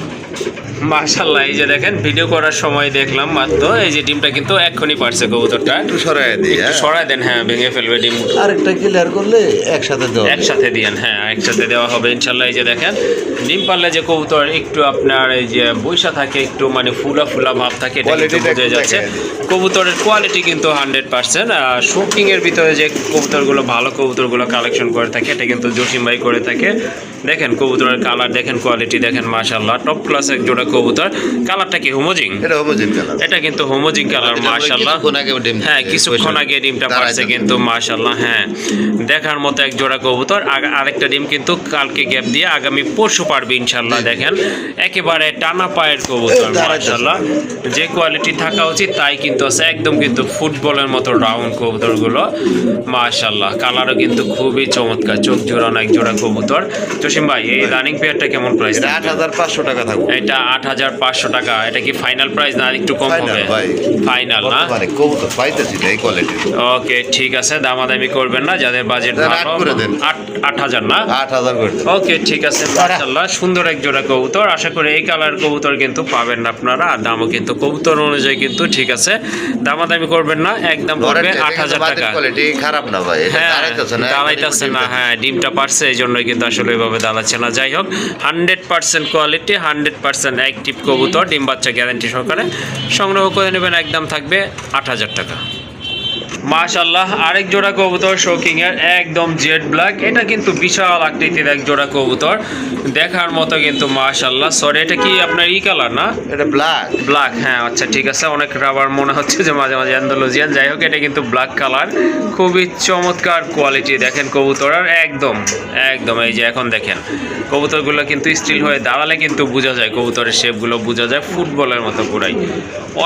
মাশাল্লাহ, এই যে দেখেন, ভিডিও করার সময় দেখলাম মাত্র, এই যে ডিমটা কিন্তু এক্ষুনি পারছে কবুতরটা। একটু সরায় দিই। একটু সরাই দেন, হ্যাঁ ভেঙে ফেলবে ডিম। আরেকটা ক্লিয়ার করলে একসাথে দেওয়া। একসাথে দিয়েন, হ্যাঁ একসাথে দেওয়া হবে ইনশাল্লাহ। এই যে দেখেন, ডিম পারলে যে কবুতর একটু আপনার এই যে বৈশা থাকে, একটু মানে ফুলা ফুলা ভাব থাকে, এটা কিন্তু বোঝা যাচ্ছে। কবুতরের কোয়ালিটি কিন্তু 100%। শুকিং এর ভিতরে যে কবুতরগুলো, ভালো কবুতরগুলো কালেকশন করে থাকে, এটা কিন্তু জসিম ভাই করে থাকে। দেখেন কবুতরের কালার দেখেন, কোয়ালিটি দেখেন মাশাল্লাহ, টপ ক্লাস এক জোড়া কবুতর। কালারটা কি হোমোজিং? এটা হোমোজিন কালার। এটা কিন্তু হোমোজিং কালার মাশাল্লাহ। হ্যাঁ, কিছুক্ষণ আগে ডিমটা পারছে কিন্তু মাশাল্লাহ। হ্যাঁ, দেখার মতো এক জোড়া কবুতর। আরেকটা ডিম কিন্তু কালকে গ্যাপ দিয়ে আগামী পরশু পারবে ইনশাল্লাহ। দেখেন, একেবারে টানা পায়ের কবুতর মাশাল্লাহ। যে কোয়ালিটি থাকা উচিত তাই কিন্তু আছে, একদম কিন্তু ফুটবলের মতো রাউন্ড কবুতরগুলো মাশাল্লাহ। কালারও কিন্তু খুবই চমৎকার, চোখ জোড়ানো এক জোড়া কবুতর। জসিম ভাই, এই রানিং পেয়ারটা কেমন প্রাইস? 8,500 টাকা থাকবে। এটা 8,500 টাকা। এটা কি ফাইনাল প্রাইস না একটু কম Final হবে? ভাই। ফাইনাল না? মানে কবুতর পাইতেছি না এই কোয়ালিটি। ওকে ঠিক আছে, দামাদামি করবেন না, যাদের বাজেট দেন, ভালো। 8 করে দেন। 8,000 না? 8,000 করে দেন। ওকে ঠিক আছে, মাশাআল্লাহ সুন্দর এক জোড়া কবুতর। আশা করি এই কালার কবুতর কিন্তু পাবেন না আপনারা, আর দামও কিন্তু কবুতর অনুযায়ী কিন্তু ঠিক আছে, দামাদামি করবেন না, একদম পড়বে 8,000 টাকা। কোয়ালিটি খারাপ না ভাই, এটা হ্যাঁ দাঁড়াইতেছে না। দাঁড়াইতেছে না, হ্যাঁ ডিমটা পারছে এই জন্যই কিন্তু আসলে ওইভাবে দাঁড়াচ্ছে না। যাই হোক 100% কোয়ালিটি, 100% অ্যাক্টিভ কবুতর, ডিম বাচ্চা গ্যারান্টি সহকারে সংগ্রহ করে নেবেন, একদম থাকবে 8,000 টাকা। মাশাআল্লাহ আরেক জোড়া কবুতর শৌকিং এর, একদম জেড ব্ল্যাক। এটা কিন্তু বিশাল আকৃতির এক জোড়া কবুতর, দেখার মতো কিন্তু মাশাআল্লাহ। সরি এটা কি আপনার ই কালার না? এটা ব্ল্যাক। ব্ল্যাক, হ্যাঁ আচ্ছা ঠিক আছে, অনেক রাবার মনে হচ্ছে যে মাঝে মাঝে অ্যান্ডালুজিয়ান। যাই হোক এটা কিন্তু ব্ল্যাক কালার, খুবই চমৎকার কোয়ালিটি। দেখেন কবুতর আর একদম একদম এই যে এখন দেখেন কবুতরগুলো কিন্তু স্টিল হয়ে দাঁড়ালে কিন্তু বোঝা যায়, কবুতরের শেপগুলো বোঝা যায় ফুটবলের মতো পুরাই।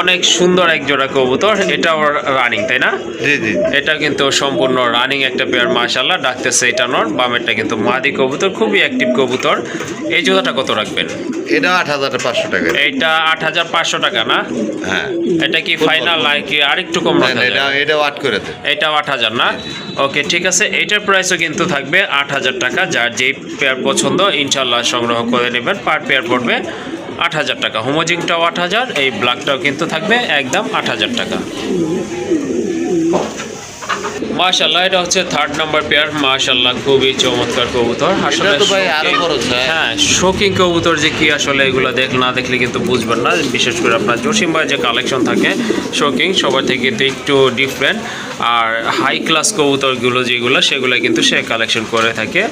অনেক সুন্দর এক জোড়া কবুতর, এটাও রানিং তাই না? জি জি। এটা কিন্তু সম্পূর্ণ রানিং একটা পেয়ার মাশাআল্লাহ। ডাকতেছে এটা নর, বামেরটা কিন্তু মাদি কবুতর, খুবই অ্যাক্টিভ কবুতর। এই জোড়াটা কত রাখবেন? এটা 8,500 টাকা। এইটা 8,500 টাকা না? হ্যাঁ। এটা কি ফাইনাল নাকি আরেকটু কম রাখা যায়? এটা 8 করে দেন। এটাও 8,000 না? ওকে ঠিক আছে, এইটার প্রাইসও কিন্তু থাকবে 8,000 টাকা। যার যেই পেয়ার পছন্দ ইনশাল্লাহ সংগ্রহ করে নেবেন, পার পেয়ার পড়বে 8,000 টাকা। হোমোজিংটাও 8,000, এই ব্ল্যাকটাও কিন্তু থাকবে একদম 8,000 টাকা। মাশাআল্লাহ এটা হচ্ছে 3rd নাম্বার পেয়ার, মাশাআল্লাহ খুবই চমৎকার কবুতর। আসলে এটা তো ভাই আরো খরচ হয়। হ্যাঁ শৌকিং কবুতর যে কি আসলে এগুলো না দেখলে কিন্তু বুঝবেন না। বিশেষ করে আপনার জসিম ভাই যে কালেকশন থাকে শৌকিং সবার থেকে কিন্তু একটু ডিফারেন্ট, আর হাই ক্লাস কবুতরগুলো যেগুলো সেগুলো কিন্তু সে কালেকশন করে থাকে।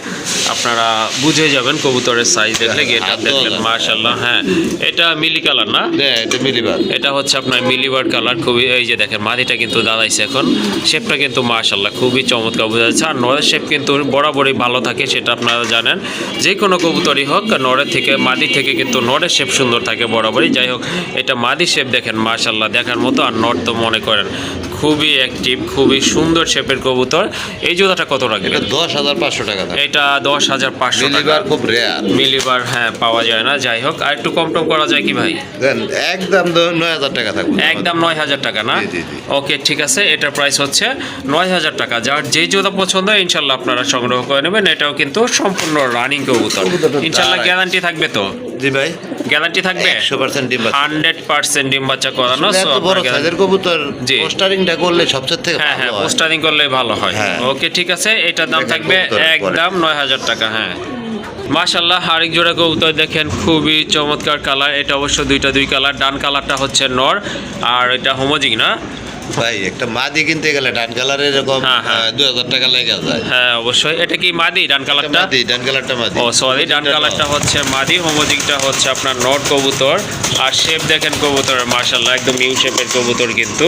আপনারা বুঝে যাবেন কবুতরের সাইজ দেখলে, গেটআপ দেখলেন মাশাআল্লাহ। হ্যাঁ এটা মিলি কালার না? হ্যাঁ এটা মিলিবার। এটা হচ্ছে আপনার মিলিবার কালার, খুবই এই যে দেখেন মাদিটা কিন্তু দাঁড়াইছে এখন, শেপটা কিন্তু মাশাআল্লাহ খুবই চমৎকার বোঝা যাচ্ছে। আর নরের শেপ কিন্তু বরাবরই ভালো থাকে, সেটা আপনারা জানেন। যে কোনো কবুতরই হোক নরের থেকে মাদি থেকে কিন্তু নরের শেপ সুন্দর থাকে বরাবরই। যাই হোক এটা মাদি শেপ দেখেন মাশাআল্লাহ দেখার মতো, আর নর তো মনে করেন খুবই অ্যাক্টিভ, খুবই সুন্দর শেপের কবুতর। এই জোড়াটা কত রাখবেন? এটা 10,500 টাকা। এটা 10,500 টাকা। মিলিবার খুব রেয়ার। মিলিবার হ্যাঁ পাওয়া যায় না। যাই হোক আর একটু কম টম করা যায় কি ভাই? দেন একদম 9,000 টাকা থাকবে। একদম 9,000 টাকা না? জি, জি, জি। ওকে ঠিক আছে, এটার প্রাইস হচ্ছে 9,000 টাকা। যার যেই জোড়া পছন্দ ইনশাল্লাহ আপনারা সংগ্রহ করে নেবেন। এটাও কিন্তু সম্পূর্ণ রানিং কবুতর, ইনশাল্লাহ গ্যারান্টি থাকবে তো? জি ভাই গ্যারান্টি থাকবে 100% ডিম বাচ্চা। 100% ডিম বাচ্চা করানো। এত বড় সাইজের কবুতর জি। পোস্টারিংটা করলে সবচেয়ে থেকে হ্যাঁ হ্যাঁ ভালো হয়। পোস্টারিং করলে ভালো হয়। হ্যাঁ। ওকে ঠিক আছে, এটার দাম দেখেন থাকবে কবুতরের একদম 9,000 টাকা। হ্যাঁ মাশাআল্লাহ আরেক জোড়া কবুতর দেখেন, খুবই চমৎকার কালার। এটা অবশ্য দুই কালার, ডান কালারটা হচ্ছে নর আর এটা হোমোজিং না ভাই? একটা মাদি কিনতে গেলে ডান কালারের এরকম হ্যাঁ, হ্যাঁ। 2,000 টাকা লেগে যায়। হ্যাঁ অবশ্যই। এটা কি মাদি ডান কালারটা? মাদি, ডান কালারটা মাদি। ও সরি, ডান কালারটা হচ্ছে মাদি, হোমোজিংটা হচ্ছে আপনার নর কবুতর। আর শেপ দেখেন কবুতরের মাশাআল্লাহ একদম নিউ শেপের কবুতর, কিন্তু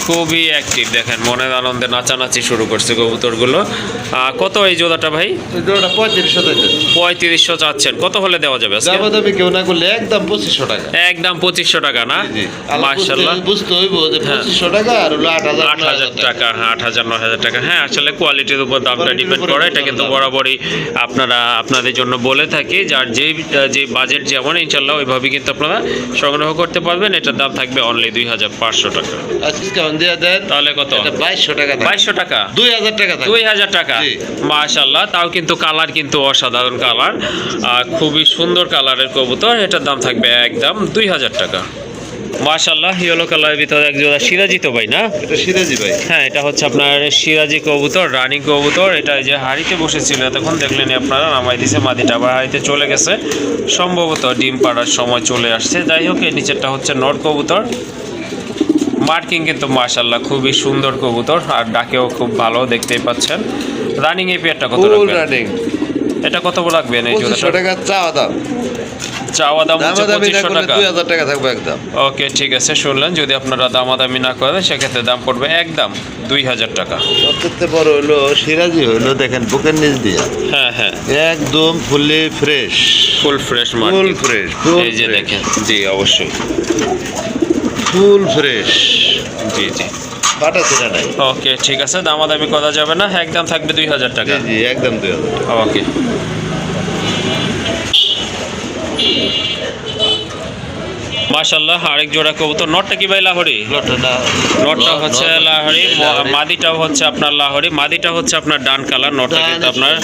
খুবই অ্যাক্টিভ। দেখেন মনের আনন্দে নাচানাচি শুরু করছে কবুতরগুলো। কত এই জোড়াটা ভাই? জোড়াটা 3500 টাকা। 3500 চাচ্ছেন, কত হলে দেওয়া যাবে আজকে? দামাদামি কেউ না করলে একদম 2500 টাকা। একদম 2500 টাকা না? জি। মাশাআল্লাহ বুঝতে হইব যে 2500 টাকা আর হলো 8,000 টাকা। হ্যাঁ 8,000 9,000 টাকা। হ্যাঁ আসলে কোয়ালিটির উপর দামটা কোয়ালিটির ডিপেন্ড উপরে করে। এটা কিন্তু দাম। বরাবরই আপনাদের জন্য বলে থাকি, যার যে বাজেট যেমন ইনশাল্লাহ ওইভাবে কিন্তু আপনারা সংগ্রহ করতে পারবেন। এটার দাম থাকবে অনলি 2,500 টাকা। আজকে কেমন দিয়ে দেন? তাহলে কত? এটা 2200 টাকা। 2200 টাকা? 2,000 টাকা থাকবে। 2,000 টাকা। জি। মাশাআল্লাহ তাও কিন্তু কালার কিন্তু অসাধারণ কালার, খুবই সুন্দর কালারের কবুতর। এটার দাম থাকবে একদম 2,000 টাকা। মাশাআল্লাহ ইয়েলো কালারের ভিতরে এক জোড়া সিরাজি তো ভাই না? এটা সিরাজি ভাই। হ্যাঁ এটা হচ্ছে আপনার সিরাজি কবুতর, রানিং কবুতর। এটা যে হাড়িতে বসেছিল তখন দেখলেন আপনারা, নামাই দিছে, মাদিটা আবার হাড়িতে চলে গেছে, সম্ভবত ডিম পাড়ার সময় চলে আসছে। যাই হোক এই নিচেরটা হচ্ছে নর কবুতর। মার্কিং কিন্তু মাশাআল্লাহ খুবই সুন্দর কবুতর, আর ডাকেও খুব ভালো, দেখতেই পাচ্ছেন। রানিং এই পেয়ারটা কত ফুল রাখবেন? রানিং। এটা কত রাখবেন এই 2500 জোড়াটা? টাকা চাওয়া দাম। চাওয়া দাম হচ্ছে দামাদামি না 2500 করলে টাকা। 2,000 টাকা থাকবে একদম। ওকে ঠিক আছে, শুনলেন। যদি আপনারা দামাদামি না করেন সেক্ষেত্রে দাম পড়বে একদম 2,000 টাকা। সবচেয়ে বড় হলো সিরাজি হলো দেখেন বুকের নিচ দিয়ে হ্যাঁ হ্যাঁ একদম ফুললি ফ্রেশ। ফুল ফ্রেশ ফুল মার্কিং। ফ্রেশ। এই যে দেখেন, জি অবশ্যই ফুল ফ্রেশ। জি জি। বাটা ছেড়া নাই। ওকে ঠিক আছে, দামাদামি করা যাবে না, একদম থাকবে 2,000 টাকা। জি জি একদম 2,000 টাকা। ওকে মাশাআল্লাহ আরেক জোড়া কবুতর। নটটা কি ভাই লাহোরি? নটটা হচ্ছে লাহোরি, মাদিটাও হচ্ছে আপনার লাহোরি। মাদিটা হচ্ছে আপনার ডান কালার, নটটা কিন্তু আপনার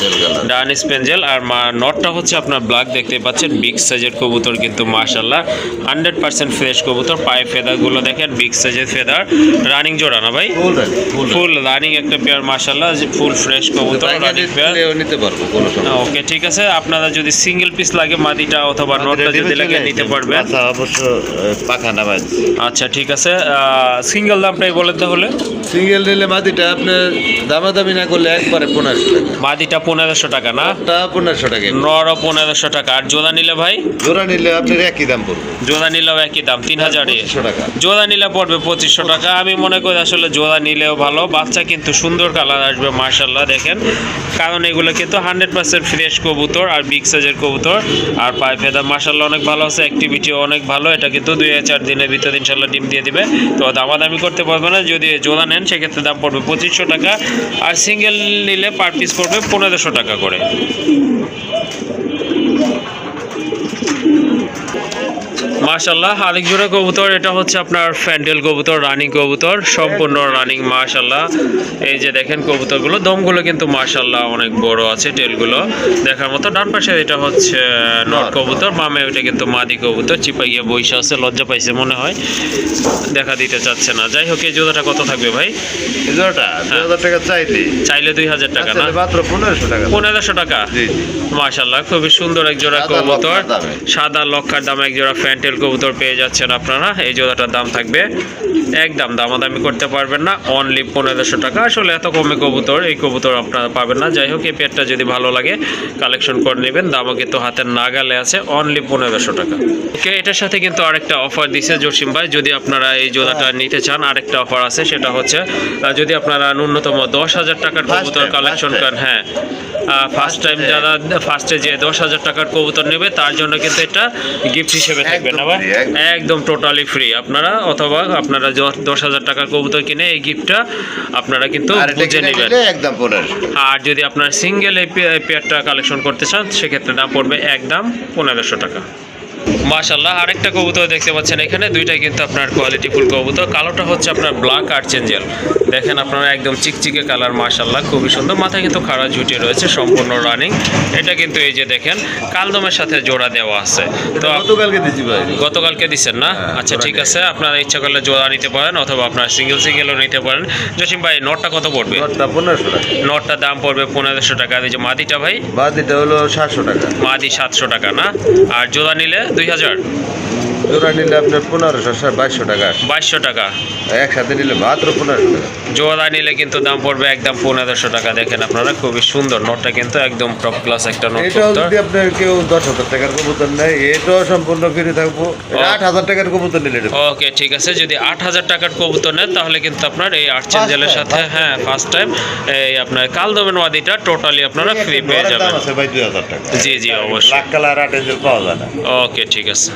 ডান স্পেঞ্জেল, আর নটটা হচ্ছে আপনার ব্ল্যাক। দেখতে পাচ্ছেন বিগ সাইজের কবুতর কিন্তু মাশাআল্লাহ 100% ফ্রেশ কবুতর। পায়ে ফেদারগুলো দেখেন বিগ সাইজের ফেদার। রানিং জোড়া না ভাই? ফুল রানিং একটা পেয়ার মাশাআল্লাহ, ফুল ফ্রেশ কবুতর রানিং পেয়ার নিতে পারবো কোনো সমস্যা। ওকে ঠিক আছে, আপনারা যদি সিঙ্গেল পিস লাগে মাদিটা অথবা নটটা যদি লাগে নিতে পারবেন। আচ্ছা অবশ্য পাখা নামাই। আচ্ছা ঠিক আছে, সিঙ্গেল দামটাই বলেন তাহলে। সিঙ্গেল নিলে মাদিটা আপনার দামাদামি না করলে একবারে 1500 টাকা। মাদিটা 1500 টাকা না? তা 1500 টাকা। নরও 1500 টাকা। আর জোড়া নিলে ভাই? জোড়া নিলে আপনার একই দাম পড়বে। জোড়া নিলেও একই দাম 3000 টাকা। জোড়া নিলে পড়বে 2500 টাকা। আমি মনে করি আসলে জোড়া নিলেও ভালো, বাচ্চা কিন্তু সুন্দর কালার আসবে মাশাআল্লাহ দেখেন, কারণ এগুলো কিন্তু 100% ফ্রেশ কবুতর আর বিগ সাইজের কবুতর। আর পায়ে ফেদা মাশাআল্লাহ অনেক ভালো আছে, অ্যাক্টিভিটিও অনেক ভালো। এটা কিন্তু 2-4 দিনের ভিতরে ইনশাআল্লাহ ডিম দিয়ে দিবে। তো দামাদামি করতে পারবে না, যদি জোড়া নেন সেক্ষেত্রে দাম পড়বে 2500 টাকা, আর সিঙ্গেল নিলে পার পিস পড়বে 1500 টাকা করে। মাশাআল্লাহ আরেক জোড়া কবুতর, এটা হচ্ছে আপনার ফ্যান্ডেল কবুতর, রানিং কবুতর, সম্পূর্ণ রানিং মাশাআল্লাহ। এই যে দেখেন কবুতরগুলো, দমগুলো কিন্তু মাশাআল্লাহ অনেক বড় আছে, টেলগুলো দেখার মতো। ডান পাশে এটা হচ্ছে নট কবুতর, বামে ওইটা কিন্তু মাদি কবুতর। চিপা গিয়ে বইসা আছে, লজ্জা পাইছে মনে হয়, দেখা দিতে চাচ্ছে না। যাই হোক, এই জোড়াটা কত থাকবে ভাই? এই জোড়াটা 2000 টাকা চাইলে 2000 টাকা না, মাত্র 1500 টাকা। 1500 টাকা। মাশাআল্লাহ খুবই সুন্দর এক জোড়া কবুতর, সাদা লক্ষার দামে এক জোড়া ফ্যান্টেল কবুতর পেয়ে যাচ্ছেন আপনারা। এই জোড়াটার দাম থাকবে একদম, দামাদামি করতে পারবেন না, অনলি 1500 টাকা। আসলে এত কমে কবুতর, এই কবুতর আপনারা পাবেন না। যাই হোক, এই পেয়ারটা যদি ভালো লাগে কালেকশন করে নেবেন, দামও কিন্তু হাতের নাগালে আছে, অনলি 1500 টাকা। ওকে, এটার সাথে কিন্তু আরেকটা অফার দিছে জসিম ভাই, যদি আপনারা এই জোড়াটা নিতে চান আরেকটা অফার আছে, সেটা হচ্ছে যদি আপনারা ন্যূনতম 10,000 টাকার কবুতর কালেকশন করেন, হ্যাঁ ফার্স্ট টাইম যারা ফার্স্টে যে 10,000 টাকার কবুতর নেবে তার জন্য কিন্তু এটা গিফট হিসেবে থাকবে না ভাই, একদম টোটালি ফ্রি। আপনারা অথবা আপনারা 10,000 টাকার কবুতর কিনে এই গিফটটা আপনারা কিন্তু বুঝে নেবেন একদম 1500। আর যদি আপনার সিঙ্গেল এই পেয়ারটা কালেকশন করতে চান সেক্ষেত্রে দাম পড়বে একদম 1500 টাকা। মাশাআল্লাহ আরেকটা কবুতর দেখতে পাচ্ছেন এখানে, দুইটাই কিন্তু আপনার কোয়ালিটি ফুল কবুতর। কালোটা হচ্ছে আপনার ব্ল্যাক আর্চেঞ্জেল, দেখেন আপনারা একদম চিকচিকে কালার, মাশাআল্লাহ খুবই সুন্দর। মাথায় কিন্তু খাড়া ঝুটি রয়েছে, সম্পূর্ণ রানিং। এটা কিন্তু এই যে দেখেন কালদমের সাথে জোড়া দেওয়া আছে। তো গতকালকে দিছি ভাই। গতকালকে দিচ্ছেন না? আচ্ছা ঠিক আছে, আপনারা ইচ্ছা করলে জোড়া নিতে পারেন অথবা আপনার সিঙ্গেলও নিতে পারেন। জসিম ভাই নটটা কত পড়বে? নটটা 1500 টাকা। নটটার দাম পড়বে 1500 টাকা। এই যে মাদিটা ভাই? মাদিটা হলো 700 টাকা। মাদি 700 টাকা না? আর জোড়া নিলে 2000? জোড়া নিলে আপনার 2200 টাকা। 2200 টাকা একসাথে নিলে মাত্র 1500 টাকা। জোড়া নিলে কিন্তু দাম পড়বে একদম 1500 টাকা। দেখেন আপনারা খুবই সুন্দর নটটা, কিন্তু একদম টপ ক্লাস একটা নট। এটাও যদি আপনার কেউ 10,000 টাকার কবুতর নেয়, এটাও সম্পূর্ণ ফ্রি থাকবো। 8,000 টাকার কবুতর নিলে ওকে ঠিক আছে, যদি 8,000 টাকার কবুতর নেন তাহলে কিন্তু আপনার এই আর্চেঞ্জেলের সাথে, হ্যাঁ ফার্স্ট টাইম এই আপনার কালদমের মাদিটা টোটালি আপনারা ফ্রি পেয়ে যাবেন। দাম আছে ভাই 2000 টাকা। জি জি অবশ্যই। ব্ল্যাক কালার আর্চেঞ্জেল পাওয়া যায় না। ওকে ঠিক আছে।